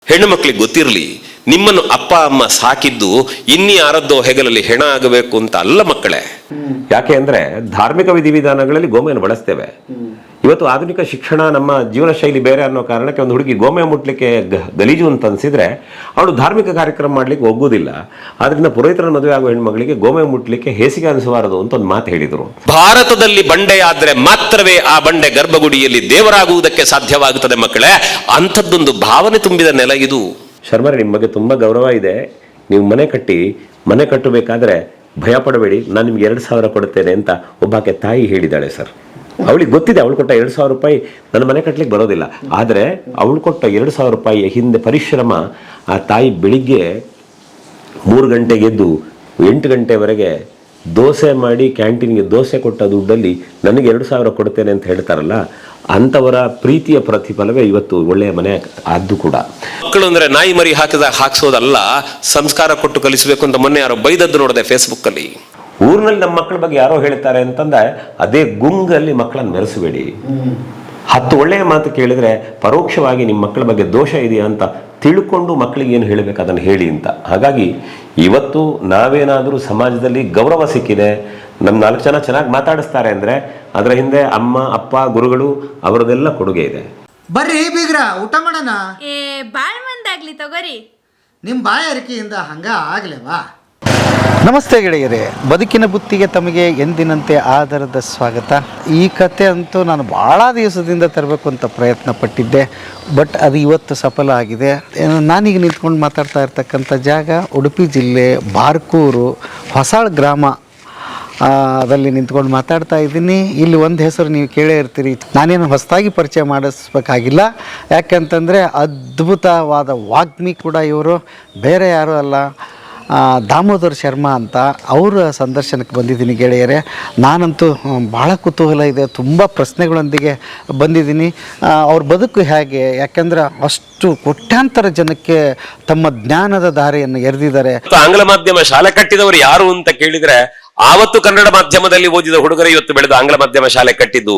ಹೆಣ್ಣು ಮಕ್ಕಳಿಗೆ ಗೊತ್ತಿರಲಿ, ನಿಮ್ಮನ್ನು ಅಪ್ಪ ಅಮ್ಮ ಸಾಕಿದ್ದು ಇನ್ನಿ ಯಾರದ್ದೋ ಹೆಗಲಲ್ಲಿ ಹೆಣ ಆಗಬೇಕು ಅಂತ ಅಲ್ಲ ಮಕ್ಕಳೇ. ಯಾಕೆ ಅಂದ್ರೆ ಧಾರ್ಮಿಕ ವಿಧಿವಿಧಾನಗಳಲ್ಲಿ ಗೋಮೆಯನ್ನು ಬಳಸ್ತೇವೆ. ಇವತ್ತು ಆಧುನಿಕ ಶಿಕ್ಷಣ, ನಮ್ಮ ಜೀವನ ಶೈಲಿ ಬೇರೆ ಅನ್ನೋ ಕಾರಣಕ್ಕೆ ಒಂದು ಹುಡುಗಿ ಗೋಮೆ ಮುಟ್ಲಿಕ್ಕೆ ಗಲೀಜು ಅಂತ ಅನ್ಸಿದ್ರೆ ಅವಳು ಧಾರ್ಮಿಕ ಕಾರ್ಯಕ್ರಮ ಮಾಡ್ಲಿಕ್ಕೆ ಹೋಗುವುದಿಲ್ಲ. ಆದ್ರಿಂದ ಪುರೋಹಿತರ ಮದುವೆ ಆಗುವ ಹೆಣ್ಮಗಳಿಗೆ ಗೋಮೆ ಮುಟ್ಲಿಕ್ಕೆ ಹೇಸಿಗೆ ಅನಿಸಬಾರದು ಅಂತ ಒಂದು ಮಾತು ಹೇಳಿದರು. ಭಾರತದಲ್ಲಿ ಬಂಡೆಯಾದ್ರೆ ಮಾತ್ರವೇ ಆ ಬಂಡೆ ಗರ್ಭಗುಡಿಯಲ್ಲಿ ದೇವರಾಗುವುದಕ್ಕೆ ಸಾಧ್ಯವಾಗುತ್ತದೆ ಮಕ್ಕಳೇ. ಅಂಥದ್ದೊಂದು ಭಾವನೆ ತುಂಬಿದ ನೆಲ ಇದು. ಶರ್ಮರೇ, ನಿಮ್ಮ ಬಗ್ಗೆ ತುಂಬಾ ಗೌರವ ಇದೆ. ನೀವು ಮನೆ ಕಟ್ಟಬೇಕಾದ್ರೆ ಭಯ ಪಡಬೇಡಿ, ನಾನು ನಿಮ್ಗೆ 2,000 ಕೊಡುತ್ತೇನೆ ಅಂತ ಒಬ್ಬಾಕೆ ತಾಯಿ ಹೇಳಿದ್ದಾಳೆ ಸರ್. ಅವಳಿಗೆ ಗೊತ್ತಿದೆ, ಅವಳು ಕೊಟ್ಟ 2,000 ರೂಪಾಯಿ ನನ್ನ ಮನೆ ಕಟ್ಟಲಿಕ್ಕೆ ಬರೋದಿಲ್ಲ. ಆದರೆ ಅವಳು ಕೊಟ್ಟ 2,000 ರೂಪಾಯಿಯ ಹಿಂದೆ ಪರಿಶ್ರಮ, ಆ ತಾಯಿ ಬೆಳಿಗ್ಗೆ 3 ಗಂಟೆಗೆ ಎದ್ದು 8 ಗಂಟೆವರೆಗೆ ದೋಸೆ ಮಾಡಿ ಕ್ಯಾಂಟೀನ್ಗೆ ದೋಸೆ ಕೊಟ್ಟ ದುಡ್ಡಲ್ಲಿ ನನಗೆ 2,000 ಕೊಡ್ತೇನೆ ಅಂತ ಹೇಳ್ತಾರಲ್ಲ, ಅಂಥವರ ಪ್ರೀತಿಯ ಪ್ರತಿಫಲವೇ ಇವತ್ತು ಒಳ್ಳೆಯ ಮನೆ ಆದ್ದು ಕೂಡ. ಮಕ್ಕಳು ಅಂದ್ರೆ ನಾಯಿ ಮರಿ ಹಾಕ್ಸೋದಲ್ಲ, ಸಂಸ್ಕಾರ ಕೊಟ್ಟು ಕಲಿಸಬೇಕು ಅಂತ ಮೊನ್ನೆ ಯಾರೋ ಬೈದದ್ದು ನೋಡಿದೆ ಫೇಸ್ಬುಕ್ ಅಲ್ಲಿ. ಊರಿನಲ್ಲಿ ನಮ್ಮ ಮಕ್ಕಳ ಬಗ್ಗೆ ಯಾರೋ ಹೇಳ್ತಾರೆ ಅಂತಂದ್ರೆ ಅದೇ ಗುಂಗಲ್ಲಿ ಮಕ್ಕಳನ್ನು ಮೆರೆಸಬೇಡಿ. 10 ಒಳ್ಳೆಯ ಮಾತು ಕೇಳಿದ್ರೆ ಪರೋಕ್ಷವಾಗಿ ನಿಮ್ಮ ಮಕ್ಕಳ ಬಗ್ಗೆ ದೋಷ ಇದೆಯಾ ಅಂತ ತಿಳ್ಕೊಂಡು ಮಕ್ಕಳಿಗೆ ಏನು ಹೇಳಬೇಕು ಅದನ್ನು ಹೇಳಿ ಅಂತ. ಹಾಗಾಗಿ ಇವತ್ತು ನಾವೇನಾದರೂ ಸಮಾಜದಲ್ಲಿ ಗೌರವ ಸಿಕ್ಕಿದೆ, ನಮ್ಮ 4 ಜನ ಚೆನ್ನಾಗಿ ಮಾತಾಡಿಸ್ತಾರೆ ಅಂದ್ರೆ ಅದರ ಹಿಂದೆ ಅಮ್ಮ ಅಪ್ಪ ಗುರುಗಳು ಅವರದೆಲ್ಲ ಕೊಡುಗೆ ಇದೆ. ಬರ್ರಿ ಬೀಗ್ರ, ಊಟ ಮಾಡೋಣ. ಬಾಳ್ ಮಂದಾಗ್ಲಿ ತಗೋರಿ. ನಿಮ್ಮ ಬಾಯ ಅರಿಕೆಯಿಂದ ಹಂಗ ಆಗ್ಲೇವಾ? ನಮಸ್ತೆ ಗೆಳೆಯರೇ, ಬದುಕಿನ ಬುತ್ತಿಗೆ ತಮಗೆ ಎಂದಿನಂತೆ ಆಧಾರದ ಸ್ವಾಗತ. ಈ ಕತೆ ಅಂತೂ ನಾನು ಭಾಳ ದಿವಸದಿಂದ ತರಬೇಕು ಅಂತ ಪ್ರಯತ್ನ ಪಟ್ಟಿದ್ದೆ, ಬಟ್ ಅದು ಇವತ್ತು ಸಫಲ ಆಗಿದೆ. ನಾನೀಗ ನಿಂತ್ಕೊಂಡು ಮಾತಾಡ್ತಾ ಇರ್ತಕ್ಕಂಥ ಜಾಗ ಉಡುಪಿ ಜಿಲ್ಲೆ ಬಾರ್ಕೂರು ಹೊಸಾಳ್ ಗ್ರಾಮ ಅದಲ್ಲಿ ನಿಂತ್ಕೊಂಡು ಮಾತಾಡ್ತಾ ಇದ್ದೀನಿ. ಇಲ್ಲಿ ಒಂದು ಹೆಸರು ನೀವು ಕೇಳೇ ಇರ್ತೀರಿ, ನಾನೇನು ಹೊಸದಾಗಿ ಪರಿಚಯ ಮಾಡಿಸ್ಬೇಕಾಗಿಲ್ಲ. ಯಾಕಂತಂದರೆ ಅದ್ಭುತವಾದ ವಾಗ್ಮಿ ಕೂಡ ಇವರು, ಬೇರೆ ಯಾರೂ ಅಲ್ಲ, ದಾಮೋದರ್ ಶರ್ಮಾ ಅಂತ. ಅವರ ಸಂದರ್ಶನಕ್ಕೆ ಬಂದಿದ್ದೀನಿ ಗೆಳೆಯರೇ. ನಾನಂತೂ ಭಾಳ ಕುತೂಹಲ ಇದೆ, ತುಂಬ ಪ್ರಶ್ನೆಗಳೊಂದಿಗೆ ಬಂದಿದ್ದೀನಿ. ಅವ್ರ ಬದುಕು ಹೇಗೆ, ಯಾಕೆಂದ್ರೆ ಅಷ್ಟು ಕೋಟ್ಯಾಂತರ ಜನಕ್ಕೆ ತಮ್ಮ ಜ್ಞಾನದ ದಾರಿಯನ್ನು ಎರೆದಿದ್ದಾರೆ. ಆಂಗ್ಲ ಮಾಧ್ಯಮ ಶಾಲೆ ಕಟ್ಟಿದವರು ಯಾರು ಅಂತ ಕೇಳಿದ್ರೆ ಆವತ್ತು ಕನ್ನಡ ಮಾಧ್ಯಮದಲ್ಲಿ ಓದಿದ ಹುಡುಗರು ಇವತ್ತು ಬೆಳೆದು ಆಂಗ್ಲ ಮಾಧ್ಯಮ ಶಾಲೆ ಕಟ್ಟಿದ್ದು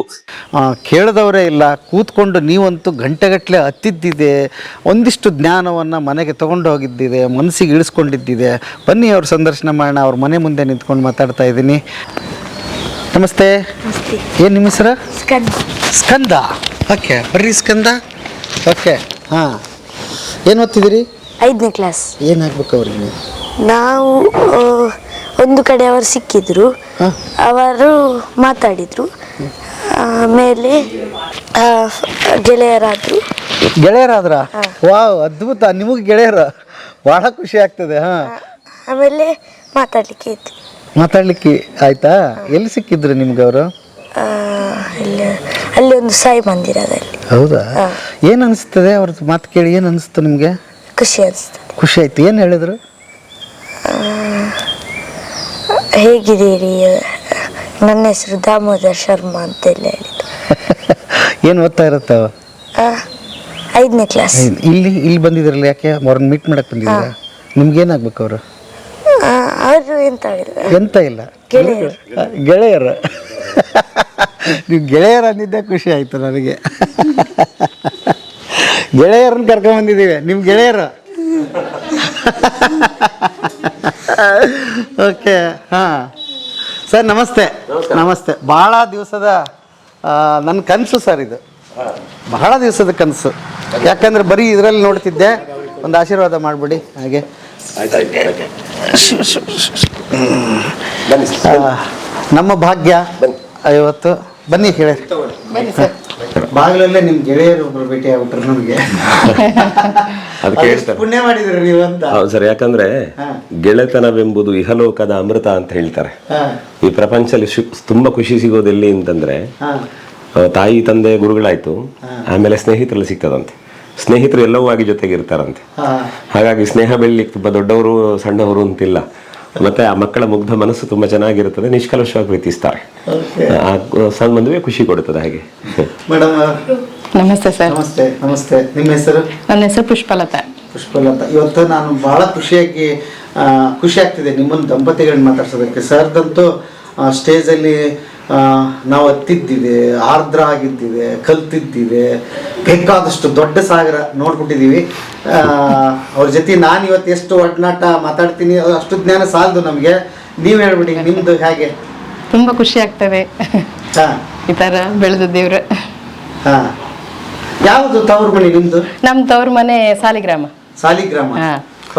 ಕೇಳಿದವರೇ ಇಲ್ಲ. ಕೂತ್ಕೊಂಡು ನೀವಂತೂ ಗಂಟೆಗಟ್ಟಲೆ ಹತ್ತಿದ್ದಿದೆ, ಒಂದಿಷ್ಟು ಜ್ಞಾನವನ್ನು ಮನೆಗೆ ತೊಗೊಂಡು ಹೋಗಿದ್ದಿದೆ, ಮನಸ್ಸಿಗೆ ಇಳಿಸ್ಕೊಂಡಿದ್ದಿದೆ. ಬನ್ನಿ ಅವ್ರ ಸಂದರ್ಶನ ಮಾಡೋಣ. ಅವ್ರ ಮನೆ ಮುಂದೆ ನಿಂತ್ಕೊಂಡು ಮಾತಾಡ್ತಾ ಇದ್ದೀನಿ. ನಮಸ್ತೆ. ಏನು ನಿಮ್ಮ ಹೆಸರು? ಸ್ಕಂದ. ಓಕೆ, ಬರ್ರಿ ಸ್ಕಂದ. ಓಕೆ, ಹಾಂ. ಏನು ಓದ್ತಿದ್ದೀರಿ? 5ನೇ ಕ್ಲಾಸ್. ಏನಾಗಬೇಕು ಅವ್ರಿಗೆ? ನಾವು ಒಂದು ಕಡೆ ಅವರು ಸಿಕ್ಕಿದ್ರು, ಅವರು ಮಾತಾಡಿದರು, ಆಮೇಲೆ ಗೆಳೆಯರಾದ್ರ? ವಾವ್, ಅದ್ಭುತ. ನಿಮಗೆ ಗೆಳೆಯರು ಭಾಳ ಖುಷಿ ಆಗ್ತದೆ. ಹಾಂ, ಆಮೇಲೆ ಮಾತಾಡ್ಲಿಕ್ಕೆ ಆಯ್ತಾ? ಎಲ್ಲಿ ಸಿಕ್ಕಿದ್ರು ನಿಮ್ಗೆ ಅವರು? ಅಲ್ಲಿ ಒಂದು ಸಾಯಿ ಮಂದಿರದಲ್ಲಿ. ಹೌದಾ? ಏನು ಅನಿಸ್ತದೆ ಅವ್ರದ್ದು ಮಾತು ಕೇಳಿ? ಏನು ಅನಿಸ್ತು ನಿಮಗೆ? ಖುಷಿ ಅನಿಸ್ತದೆ. ಖುಷಿ ಆಯ್ತು. ಏನು ಹೇಳಿದ್ರು? ಹೇಗಿದ್ದೀರಿ, ನನ್ನ ಹೆಸರು ದಾಮೋದರ್ ಶರ್ಮಾ ಅಂತೆಲ್ಲ ಹೇಳಿದ್ರು. ಏನು ಓದ್ತಾ ಇರುತ್ತವ? 5ನೇ ಕ್ಲಾಸ್. ಇಲ್ಲಿ ಬಂದಿದ್ರಲ್ಲ, ಯಾಕೆ ಅವ್ರನ್ನ ಮೀಟ್ ಮಾಡಕ್ಕೆ ಬಂದಿದ್ದೀರಾ? ನಿಮ್ಗೇನಾಗ್ಬೇಕು ಅವರು? ಅವರು ಎಂತ ಇಲ್ಲ, ಗೆಳೆಯರು. ನೀವು ಗೆಳೆಯರು ಅಂದಿದ್ದೆ ಖುಷಿ ಆಯಿತು ನನಗೆ. ಗೆಳೆಯರನ್ನ ಕರ್ಕೊಂಡ್ಬಂದಿದ್ದೀವಿ, ನಿಮ್ಮ ಗೆಳೆಯರು. ಓಕೆ, ಹಾಂ ಸರ್, ನಮಸ್ತೆ. ನಮಸ್ತೆ. ಭಾಳ ದಿವಸದ ನನ್ನ ಕನಸು ಸರ್ ಇದು, ಬಹಳ ದಿವಸದ ಕನಸು. ಯಾಕಂದರೆ ಬರೀ ಇದರಲ್ಲಿ ನೋಡ್ತಿದ್ದೆ. ಒಂದು ಆಶೀರ್ವಾದ ಮಾಡಿಬಿಡಿ ಹಾಗೆ. ನಮ್ಮ ಭಾಗ್ಯ ಇವತ್ತು. ಬನ್ನಿ ಹೇಳಿ. ಬಾಗಿಲಲ್ಲೇ ನಿಮ್ಮ ಗೆಳೆಯರು ಒಬ್ಬರು ಭೇಟಿ ಆಗ್ಬಿಟ್ರು ನಮಗೆ. ಪುಣ್ಯ ಮಾಡಿದ್ರಿ ನೀವು ಅಂತ. ಹೌದು ಸರ್, ಯಾಕಂದ್ರೆ ಗೆಳೆತನವೆಂಬುದು ಇಹಲೋಕದ ಅಮೃತ ಅಂತ ಹೇಳ್ತಾರೆ. ಈ ಪ್ರಪಂಚದಲ್ಲಿ ತುಂಬಾ ಖುಷಿ ಸಿಗೋದೆಲ್ಲಿ ಅಂತಂದ್ರೆ ತಾಯಿ ತಂದೆ ಗುರುಗಳಾಯ್ತು, ಆಮೇಲೆ ಸ್ನೇಹಿತರಲ್ಲಿ ಸಿಗ್ತದಂತೆ. ಸ್ನೇಹಿತರು ಎಲ್ಲವೂ ಆಗಿ ಜೊತೆಗೆ ಇರ್ತಾರಂತೆ. ಹಾಗಾಗಿ ಸ್ನೇಹ ಬೆಳಿಲಿಕ್ಕೆ ತುಂಬಾ ದೊಡ್ಡವರು ಸಣ್ಣವರು ಅಂತಿಲ್ಲ. ಮತ್ತೆ ಆ ಮಕ್ಕಳ ಮುಗ್ಧ ಮನಸ್ಸು ತುಂಬಾ ಚೆನ್ನಾಗಿರುತ್ತದೆ, ನಿಷ್ಕಲುಷವಾಗಿ ಪ್ರೀತಿಸ್ತಾರೆ. ಆ ಸಣ್ಣ ಮದುವೆ ಖುಷಿ ಕೊಡುತ್ತದೆ. ಹಾಗೆ ಮೇಡಮ್ ನಮಸ್ತೆ ಸರ್. ನಮಸ್ತೆ. ನಮಸ್ತೆ. ನಿಮ್ಮ ಹೆಸರು? ನನ್ನ ಹೆಸರು ಪುಷ್ಪಲತಾ. ಪುಷ್ಪಲತಾ. ಇವತ್ತು ನಾನು ಬಹಳ ಖುಷಿ ಆಗ್ತಿದೆ ನಿಮ್ಮನ್ನು ದಂಪತಿಗಳನ್ನ ಮಾತಾಡ್ಸೋದಕ್ಕೆ. ಸರ್ದಂತೂ ಸ್ಟೇಜಲ್ಲಿ ನಾವು ಹತ್ತಿದ್ದಿದೆ, ಆರ್ದ್ರ ಆಗಿದ್ದಿದೆ, ಕಲ್ತಿದ್ದಿದೆ, ಬೇಕಾದಷ್ಟು ದೊಡ್ಡ ಸಾಗರ ನೋಡ್ಬಿಟ್ಟಿದ್ದೀವಿ. ಅವ್ರ ಜೊತೆ ನಾನು ಇವತ್ತು ಎಷ್ಟು ಒಡನಾಟ ಮಾತಾಡ್ತೀನಿ ಅಷ್ಟು ಜ್ಞಾನ ಸಾಲದು ನಮಗೆ. ನೀವು ಹೇಳ್ಬಿಡಿ ನಿಮ್ಮದು ಹೇಗೆ? ತುಂಬ ಖುಷಿ ಆಗ್ತದೆ ಹಾಂ ಈ ಥರ ಬೆಳೆದ ದೇವ್ರು. ಹಾಂ. ಯಾವುದು ತವರು ಮನೆ ನಿಮ್ಮದು? ನಮ್ಮ ತವ್ರ ಮನೆ ಸಾಲಿಗ್ರಾಮ. ಸಾಲಿಗ್ರಾಮ. ಹಾ.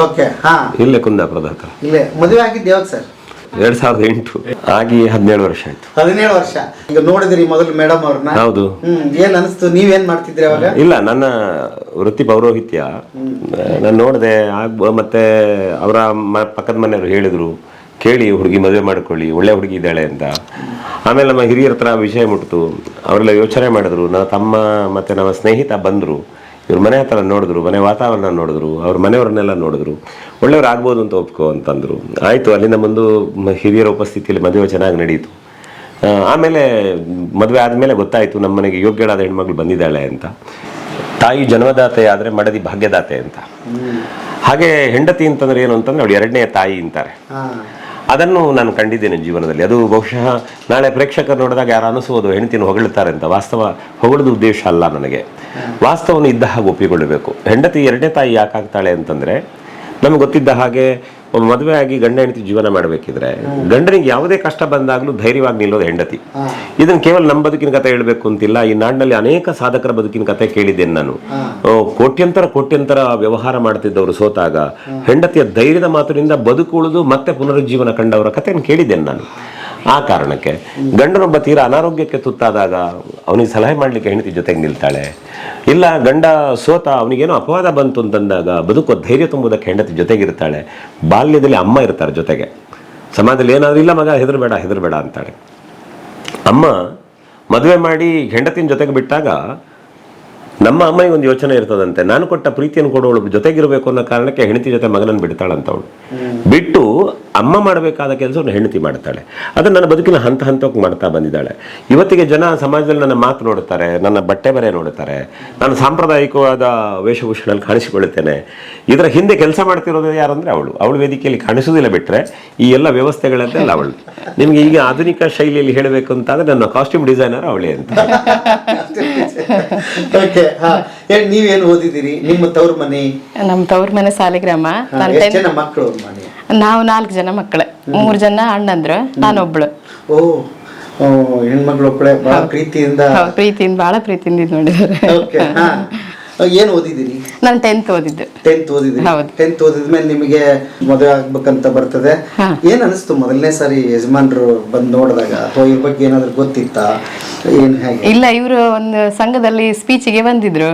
ಓಕೆ. ಹಾಂ. ಇಲ್ಲೇ ಕುಂದಾಪುರದ ಹತ್ರ. ಇಲ್ಲೇ ಮದುವೆ ಆಗಿದ್ದು ಯಾವಾಗ ಸರ್? 2008 ಆಗಿ 17 ವರ್ಷ ಆಯ್ತು. 17 ವರ್ಷ. ಈಗ ನೋಡಿದ್ರಿ ಮೊದಲು ಮೇಡಮ್ ಅವ್ರನ್ನ? ಹೌದು. ಏನ್ ಅನಿಸ್ತು? ನೀವೇನ್ ಮಾಡ್ತಿದ್ರಿ ಅವಾಗ? ಇಲ್ಲ, ನನ್ನ ವೃತ್ತಿ ಪೌರೋಹಿತ್ಯ. ನಾನು ನೋಡಿದೆ ಮತ್ತೆ ಅವರ ಪಕ್ಕದ ಮನೆಯವರು ಹೇಳಿದ್ರು, ಕೇಳಿ ಹುಡುಗಿ ಮದುವೆ ಮಾಡ್ಕೊಳ್ಳಿ, ಒಳ್ಳೆ ಹುಡುಗಿ ಇದ್ದಾಳೆ ಅಂತ. ಆಮೇಲೆ ನಮ್ಮ ಹಿರಿಯರ ಹತ್ರ ವಿಷಯ ಮುಟ್ತು, ಅವರೆಲ್ಲ ಯೋಚನೆ ಮಾಡಿದ್ರು. ನನ್ನ ತಮ್ಮ ಮತ್ತೆ ನಮ್ಮ ಸ್ನೇಹಿತ ಬಂದರು, ಇವ್ರ ಮನೆ ಹತ್ರ ನೋಡಿದ್ರು, ಮನೆ ವಾತಾವರಣ ನೋಡಿದ್ರು, ಅವ್ರ ಮನೆಯವ್ರನ್ನೆಲ್ಲ ನೋಡಿದ್ರು, ಒಳ್ಳೆಯವ್ರು ಆಗ್ಬೋದು ಅಂತ ಒಪ್ಕೋ ಅಂತಂದರು. ಆಯಿತು, ಅಲ್ಲಿಂದ ಮುಂದೆ ಹಿರಿಯರ ಉಪಸ್ಥಿತಿಯಲ್ಲಿ ಮದುವೆ ಚೆನ್ನಾಗಿ ನಡೀತು. ಆಮೇಲೆ ಮದುವೆ ಆದಮೇಲೆ ಗೊತ್ತಾಯಿತು ನಮ್ಮ ಮನೆಗೆ ಯೋಗ್ಯಳಾದ ಹೆಣ್ಮಗಳು ಬಂದಿದ್ದಾಳೆ ಅಂತ. ತಾಯಿ ಜನ್ಮದಾತೆ ಆದರೆ ಮಡದಿ ಭಾಗ್ಯದಾತೆ ಅಂತ. ಹಾಗೆ ಹೆಂಡತಿ ಅಂತಂದ್ರೆ ಏನು ಅಂತಂದ್ರೆ ಅವಳು ಎರಡನೇ ತಾಯಿ ಅಂತಾರೆ. ಅದನ್ನು ನಾನು ಕಂಡಿದ್ದೇನೆ ಜೀವನದಲ್ಲಿ. ಅದು ಬಹುಶಃ ನಾಳೆ ಪ್ರೇಕ್ಷಕರು ನೋಡಿದಾಗ ಯಾರು ಅನಿಸೋದು ಹೆಂಡತಿನ ಹೊಗಳ್ತಾರೆ ಅಂತ. ವಾಸ್ತವ ಹೊಗಳದ ಉದ್ದೇಶ ಅಲ್ಲ ನನಗೆ. ವಾಸ್ತವವನ್ನು ಇದ್ದ ಹಾಗೆ ಒಪ್ಪಿಕೊಳ್ಳಬೇಕು. ಹೆಂಡತಿ ಎರಡನೇ ತಾಯಿ ಯಾಕಾಗ್ತಾಳೆ ಅಂತಂದರೆ, ನಮಗೆ ಗೊತ್ತಿದ್ದ ಹಾಗೆ ಒಬ್ಬ ಮದುವೆ ಆಗಿ ಗಂಡ ಹೆಂಡತಿ ಜೀವನ ಮಾಡಬೇಕಿದ್ರೆ ಗಂಡನಿಗೆ ಯಾವುದೇ ಕಷ್ಟ ಬಂದಾಗಲೂ ಧೈರ್ಯವಾಗಿ ನಿಲ್ಲೋದು ಹೆಂಡತಿ. ಇದನ್ನು ಕೇವಲ ನಮ್ಮ ಬದುಕಿನ ಕಥೆ ಹೇಳಬೇಕು ಅಂತಿಲ್ಲ. ಈ ನಾಡಿನಲ್ಲಿ ಅನೇಕ ಸಾಧಕರ ಬದುಕಿನ ಕಥೆ ಕೇಳಿದ್ದೇನೆ ನಾನು. ಕೋಟ್ಯಂತರ ವ್ಯವಹಾರ ಮಾಡ್ತಿದ್ದವರು ಸೋತಾಗ ಹೆಂಡತಿಯ ಧೈರ್ಯದ ಮಾತಿನಿಂದ ಬದುಕುಳಿದು ಮತ್ತೆ ಪುನರುಜ್ಜೀವನ ಕಂಡವರ ಕಥೆಯನ್ನು ಕೇಳಿದ್ದೇನೆ ನಾನು. ಆ ಕಾರಣಕ್ಕೆ ಗಂಡನೊಬ್ಬ ತೀರಾ ಅನಾರೋಗ್ಯಕ್ಕೆ ತುತ್ತಾದಾಗ ಅವನಿಗೆ ಸಲಹೆ ಮಾಡಲಿಕ್ಕೆ ಹೆಂಡತಿ ಜೊತೆಗೆ ನಿಲ್ತಾಳೆ. ಇಲ್ಲ, ಗಂಡ ಸೋತ ಅವನಿಗೇನೋ ಅಪವಾದ ಬಂತು ಅಂತಂದಾಗ ಬದುಕೋ ಧೈರ್ಯ ತುಂಬುವುದಕ್ಕೆ ಹೆಂಡತಿ ಜೊತೆಗಿರ್ತಾಳೆ. ಬಾಲ್ಯದಲ್ಲಿ ಅಮ್ಮ ಇರ್ತಾರೆ ಜೊತೆಗೆ. ಸಮಾಜದಲ್ಲಿ ಏನಾದರೂ ಇಲ್ಲ ಮಗ ಹೆದರ್ಬೇಡ ಅಂತಾಳೆ. ಅಮ್ಮ ಮದುವೆ ಮಾಡಿ ಹೆಂಡತಿನ ಜೊತೆಗೆ ಬಿಟ್ಟಾಗ ನಮ್ಮ ಅಮ್ಮನಿಗೆ ಒಂದು ಯೋಚನೆ ಇರ್ತದಂತೆ, ನಾನು ಕೊಟ್ಟ ಪ್ರೀತಿಯನ್ನು ಕೊಡೋಳು ಜೊತೆಗಿರಬೇಕು ಅನ್ನೋ ಕಾರಣಕ್ಕೆ ಹೆಂಡತಿ ಜೊತೆ ಮಗನನ್ನು ಬಿಡ್ತಾಳಂತವಳು. ಬಿಟ್ಟು ಅಮ್ಮ ಮಾಡಬೇಕಾದ ಕೆಲಸವನ್ನು ಹೆಂಡತಿ ಮಾಡ್ತಾಳೆ. ಅದನ್ನು ನನ್ನ ಬದುಕಿನ ಹಂತಕ್ಕೆ ಮಾಡ್ತಾ ಬಂದಿದ್ದಾಳೆ. ಇವತ್ತಿಗೆ ಜನ ಸಮಾಜದಲ್ಲಿ ನನ್ನ ಮಾತು ನೋಡುತ್ತಾರೆ, ನನ್ನ ಬಟ್ಟೆ ಬರೆ ನೋಡುತ್ತಾರೆ, ನಾನು ಸಾಂಪ್ರದಾಯಿಕವಾದ ವೇಷಭೂಷಣಲ್ಲಿ ಕಾಣಿಸಿಕೊಳ್ಳುತ್ತೇನೆ. ಇದರ ಹಿಂದೆ ಕೆಲಸ ಮಾಡ್ತಿರೋದು ಯಾರು ಅಂದರೆ ಅವಳು ವೇದಿಕೆಯಲ್ಲಿ ಕಾಣಿಸೋದಿಲ್ಲ. ಬಿಟ್ಟರೆ ಈ ಎಲ್ಲ ವ್ಯವಸ್ಥೆಗಳದ್ದೆಲ್ಲ ಅವಳು. ನಿಮಗೆ ಈಗ ಆಧುನಿಕ ಶೈಲಿಯಲ್ಲಿ ಹೇಳಬೇಕು ಅಂತಾದರೆ ನನ್ನ ಕಾಸ್ಟ್ಯೂಮ್ ಡಿಸೈನರ್ ಅವಳೇ ಅಂತ. ನೀವೇನು ಓದಿದಿರಿ? ನಿಮ್ಮ ತವ್ರ ಮನೆ? ನಮ್ಮ ತವ್ರ ಮನೆ ಸಾಲಿಗ್ರಾಮ. ಮಕ್ಕಳು? ನಾವು 4 ಜನ ಮಕ್ಕಳು, 3 ಜನ ಅಣ್ಣಂದ್ರು, ನಾನೊಬ್ಳು. ಓ, ಹೆಣ್ಮಕ್ಳು ಒಬ್ಬಳೆ. ಬಹಳ ಪ್ರೀತಿಯಿಂದ ಬಹಳ ಪ್ರೀತಿಯಿಂದ ಇದ್ ನೋಡಿದ್ದಾರೆ. ಏನು ಓದಿದಿರಿ? ನಾನು 10th ಓದಿದ್ದು. 10th ಓದಿದ್ರಿ? ಹೌದು. 10th ಓದಿದ್ಮೇಲೆ ನಿಮಗೆ ಮದುವೆ ಆಗ್ಬೇಕಂತ ಬರ್ತದೆ. ಏನ್ ಅನಿಸ್ತು ಮೊದಲನೇ ಸಾರಿ ಯಜಮಾನ್ರು ಬಂದ್ ನೋಡಿದಾಗ? ಅಥವಾ ಇವ್ರ ಬಗ್ಗೆ ಏನಾದ್ರು ಗೊತ್ತಿತ್ತಾ? ಏನ್ ಹೇಗೆ? ಇಲ್ಲ, ಇವರು ಒಂದು ಸಂಘದಲ್ಲಿ ಸ್ಪೀಚಿಗೆ ಬಂದಿದ್ರು.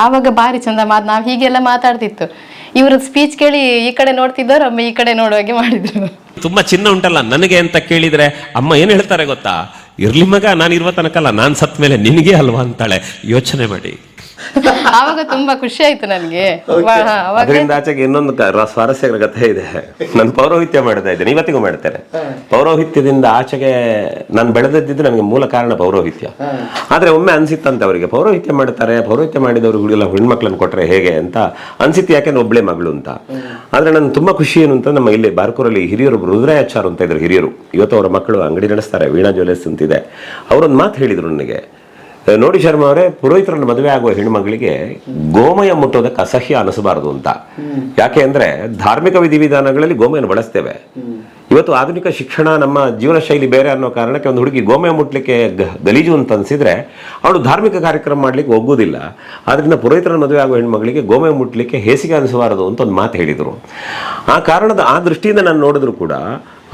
ಆವಾಗ ಭಾರಿ ಚಂದ ನಾವ್ ಹೀಗೆಲ್ಲ ಮಾತಾಡ್ತಿತ್ತು. ಇವ್ರ ಸ್ಪೀಚ್ ಕೇಳಿ ಈ ಕಡೆ ನೋಡ್ತಿದ್ದವ್ರು, ಅಮ್ಮ ಈ ಕಡೆ ನೋಡುವಾಗೆ ಮಾಡಿದ್ರು. ತುಂಬಾ ಚಿನ್ನ ಉಂಟಲ್ಲ ನನಗೆ ಅಂತ ಕೇಳಿದ್ರೆ ಅಮ್ಮ ಏನ್ ಹೇಳ್ತಾರೆ ಗೊತ್ತಾ? ಇರ್ಲಿ ಮಗ, ನಾನು ಇರುವ ತನಕಲ್ಲ, ನಾನ್ ಸತ್ ಮೇಲೆ ನಿನಗೆ ಅಲ್ವಾ ಅಂತಾಳೆ. ಯೋಚನೆ ಮಾಡಿ. ಆವಾಗ ತುಂಬಾ ಖುಷಿ ಆಯ್ತು ನನಗೆ. ಅದರಿಂದ ಆಚೆಗೆ ಇನ್ನೊಂದು ಸ್ವಾರಸ್ಯಕರ ಕಥೆ ಇದೆ. ನಾನು ಪೌರೋಹಿತ್ಯ ಮಾಡ್ತಾ ಇದ್ದೇನೆ, ಇವತ್ತಿಗೂ ಮಾಡ್ತೇನೆ. ಪೌರೋಹಿತ್ಯದಿಂದ ಆಚೆಗೆ ನಾನು ಬೆಳೆದಿದ್ದು ನನಗೆ ಮೂಲ ಕಾರಣ ಪೌರೋಹಿತ್ಯ. ಆದ್ರೆ ಒಮ್ಮೆ ಅನ್ಸಿತ್ತಂತೆ ಅವರಿಗೆ, ಪೌರೋಹಿತ್ಯ ಮಾಡ್ತಾರೆ, ಪೌರೋಹಿತ್ಯ ಮಾಡಿದವರು ಹೆಣ್ಮಕ್ಳನ್ನು ಕೊಟ್ರೆ ಹೇಗೆ ಅಂತ ಅನ್ಸಿತ್ತು. ಯಾಕೆಂದ್ರೆ ಒಬ್ಳೆ ಮಗಳು ಅಂತ. ಆದ್ರೆ ನನ್ ತುಂಬಾ ಖುಷಿ ಏನು ಅಂತ, ನಮ್ಮ ಇಲ್ಲಿ ಬಾರ್ಕೂರಲ್ಲಿ ಹಿರಿಯರು ರುದ್ರಾಚಾರ್ ಅಂತ ಇದ್ರು ಹಿರಿಯರು. ಇವತ್ತು ಅವರ ಮಕ್ಕಳು ಅಂಗಡಿ ನಡೆಸ್ತಾರೆ, ವೀಣಾ ಜ್ಯುವೆಲರ್ಸ್ ಅಂತಿದೆ. ಅವರೊಂದು ಮಾತು ಹೇಳಿದ್ರು ನನಗೆ, ನೋಡಿ ಶರ್ಮಾ ಅವರೇ, ಪುರೋಹಿತರನ್ನು ಮದುವೆ ಆಗುವ ಹೆಣ್ಮಗಳಿಗೆ ಗೋಮಯ ಮುಟ್ಟೋದಕ್ಕೆ ಅಸಹ್ಯ ಅನಿಸಬಾರದು ಅಂತ. ಯಾಕೆ ಅಂದ್ರೆ ಧಾರ್ಮಿಕ ವಿಧಿವಿಧಾನಗಳಲ್ಲಿ ಗೋಮಯನ್ನು ಬಳಸ್ತೇವೆ. ಇವತ್ತು ಆಧುನಿಕ ಶಿಕ್ಷಣ, ನಮ್ಮ ಜೀವನ ಶೈಲಿ ಬೇರೆ ಅನ್ನೋ ಕಾರಣಕ್ಕೆ ಒಂದು ಹುಡುಗಿ ಗೋಮಯ ಮುಟ್ಲಿಕ್ಕೆ ಗಲೀಜು ಅಂತ ಅನ್ಸಿದ್ರೆ ಅವಳು ಧಾರ್ಮಿಕ ಕಾರ್ಯಕ್ರಮ ಮಾಡ್ಲಿಕ್ಕೆ ಹೋಗುವುದಿಲ್ಲ. ಆದ್ರಿಂದ ಪುರೋಹಿತರನ್ನು ಮದುವೆ ಆಗುವ ಹೆಣ್ಮಗಳಿಗೆ ಗೋಮಯ ಮುಟ್ಲಿಕ್ಕೆ ಹೇಸಿಗೆ ಅನಿಸಬಾರದು ಅಂತ ಒಂದು ಮಾತು ಹೇಳಿದರು. ಆ ದೃಷ್ಟಿಯಿಂದ ನಾನು ನೋಡಿದ್ರು ಕೂಡ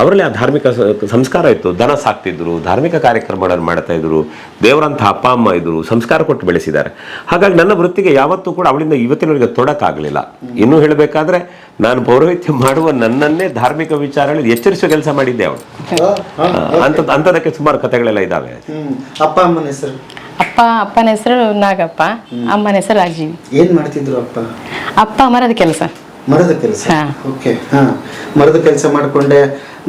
ಅವರಲ್ಲಿ ಆ ಧಾರ್ಮಿಕ ಸಂಸ್ಕಾರ ಇತ್ತು. ದನ ಸಾಕ್ತಿದ್ರು, ಧಾರ್ಮಿಕ ಕಾರ್ಯಕ್ರಮಗಳನ್ನು ಮಾಡ್ತಾ ಇದ್ರು, ದೇವರಂತಹ ಅಪ್ಪ ಅಮ್ಮ ಇದ್ರು, ಸಂಸ್ಕಾರ ಕೊಟ್ಟು ಬೆಳೆಸಿದ್ದಾರೆ. ಹಾಗಾಗಿ ನನ್ನ ವೃತ್ತಿಗೆ ಯಾವತ್ತೂ ಕೂಡ ಅವಳಿಂದ ಇವತ್ತಿನವರೆಗೆ ತೊಡಕಾಗಲಿಲ್ಲ. ಇನ್ನೂ ಹೇಳಬೇಕಾದ್ರೆ ನಾನು ಪೌರೋಹಿತ್ಯ ಮಾಡುವ ನನ್ನನ್ನೇ ಧಾರ್ಮಿಕ ವಿಚಾರಗಳಲ್ಲಿ ಎಚ್ಚರಿಸುವ ಕೆಲಸ ಮಾಡಿದ್ದೆ ಅವಳು. ಅಂಥದಕ್ಕೆ ಸುಮಾರು ಕಥೆಗಳೆಲ್ಲ ಇದ್ದಾವೆ. ಅಪ್ಪ ಅಮ್ಮನ ಹೆಸರು? ಅಪ್ಪನ ಹೆಸರು ನಾಗಪ್ಪ, ಅಮ್ಮನ ಹೆಸರು ರಾಜೀವಿ. ಏನ್ ಮಾಡ್ತಿದ್ರು ಅಪ್ಪ? ಅಪ್ಪ ಮರದ ಕೆಲಸ. ಮರದ ಕೆಲಸ. ಓಕೆ. ಮರದ ಕೆಲಸ ಮಾಡ್ಕೊಂಡೆ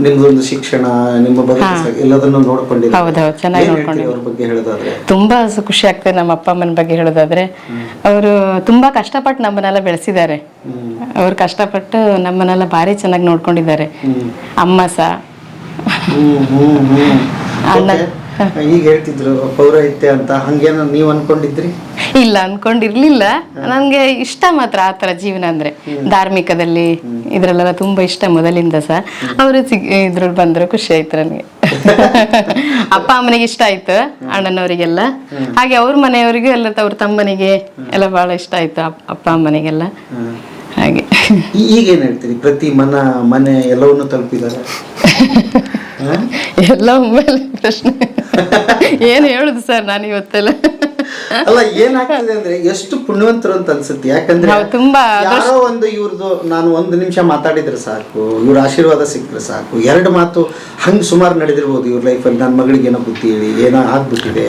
ನಿಮ್ದೊಂದು ಶಿಕ್ಷಣ, ನಿಮ್ಮ ಬದುಕು ಎಲ್ಲದನ್ನು ನೋಡ್ಕೊಂಡಿದ್ದೀರಿ. ಹೌದೌದು, ಚೆನ್ನಾಗಿ ನೋಡ್ಕೊಂಡಿದ್ದೀವಿ. ಅವ್ರ ಬಗ್ಗೆ ಹೇಳೋದಾದ್ರೆ ತುಂಬಾ ಖುಷಿ ಆಗ್ತದೆ. ನಮ್ಮ ಅಪ್ಪ ಅಮ್ಮನ ಬಗ್ಗೆ ಹೇಳೋದಾದ್ರೆ, ಅವರು ತುಂಬಾ ಕಷ್ಟಪಟ್ಟು ನಮ್ಮನ್ನೆಲ್ಲ ಬೆಳೆಸಿದ್ದಾರೆ. ಅವ್ರು ಕಷ್ಟಪಟ್ಟು ನಮ್ಮನ್ನೆಲ್ಲ ಭಾರಿ ಚೆನ್ನಾಗಿ ನೋಡ್ಕೊಂಡಿದ್ದಾರೆ. ಅಮ್ಮ ಸಹ, ಅಣ್ಣ ಈಗ ಹೇಳ್ತಿದ್ರು ಪೌರಾಹಿತ್ಯ ಅಂತ, ಹಂಗೇನೋ ನೀವು ಅನ್ಕೊಂಡಿದ್ರಿ? ಇಲ್ಲ ಅನ್ಕೊಂಡಿರ್ಲಿಲ್ಲ. ನನ್ಗೆ ಇಷ್ಟ ಮಾತ್ರ ಆ ತರ ಜೀವನ ಅಂದ್ರೆ, ಧಾರ್ಮಿಕದಲ್ಲಿ ಇದ್ರಲ್ಲೆಲ್ಲ ತುಂಬಾ ಇಷ್ಟ ಮೊದಲಿಂದ ಸಹ. ಅವರು ಇದ್ರಲ್ಲಿ ಬಂದ್ರು ಖುಷಿ ಆಯ್ತು ನನಗೆ. ಅಪ್ಪ ಅಮ್ಮನಿಗೆ ಇಷ್ಟ ಆಯ್ತು, ಅಣ್ಣನವರಿಗೆಲ್ಲ, ಹಾಗೆ ಅವ್ರ ಮನೆಯವರಿಗೂ ಎಲ್ಲ, ಅವ್ರ ತಮ್ಮನಿಗೆ ಎಲ್ಲ ಬಹಳ ಇಷ್ಟ ಆಯ್ತು, ಅಪ್ಪ ಅಮ್ಮನಿಗೆಲ್ಲ ಹಾಗೆ. ಈಗೇನ್ ಹೇಳ್ತೀರಿ? ಪ್ರತಿ ಮನೆ ಎಲ್ಲವನ್ನೂ ತಲುಪಿದ್ದಾರೆ. ಎಲ್ಲ ಒಮ್ಮೆಲೆ ಪ್ರಶ್ನೆ ಏನ್ ಹೇಳುದು ಸರ್ ನಾನು ಇವತ್ತೆಲ್ಲ. ಅಲ್ಲ, ಏನಾಗ್ತದೆ ಅಂದ್ರೆ ಎಷ್ಟು ಪುಣ್ಯವಂತರು ಅಂತ ಅನ್ಸುತ್ತೆ. ಯಾಕಂದ್ರೆ ತುಂಬಾ ಯಾರೋ ಒಂದು ಇವ್ರದ್ದು ನಾನು 1 ನಿಮಿಷ ಮಾತಾಡಿದ್ರೆ ಸಾಕು, ಇವ್ರ ಆಶೀರ್ವಾದ ಸಿಕ್ಕರೆ ಸಾಕು, 2 ಮಾತು ಹಂಗ್ ಸುಮಾರು ನಡೆದಿರ್ಬೋದು ಇವ್ರ ಲೈಫಲ್ಲಿ. ನನ್ನ ಮಗಳಿಗೆ ಏನೋ ಬುದ್ಧಿ ಹೇಳಿ ಏನೋ ಆಗ್ಬಿಟ್ಟಿದೆ,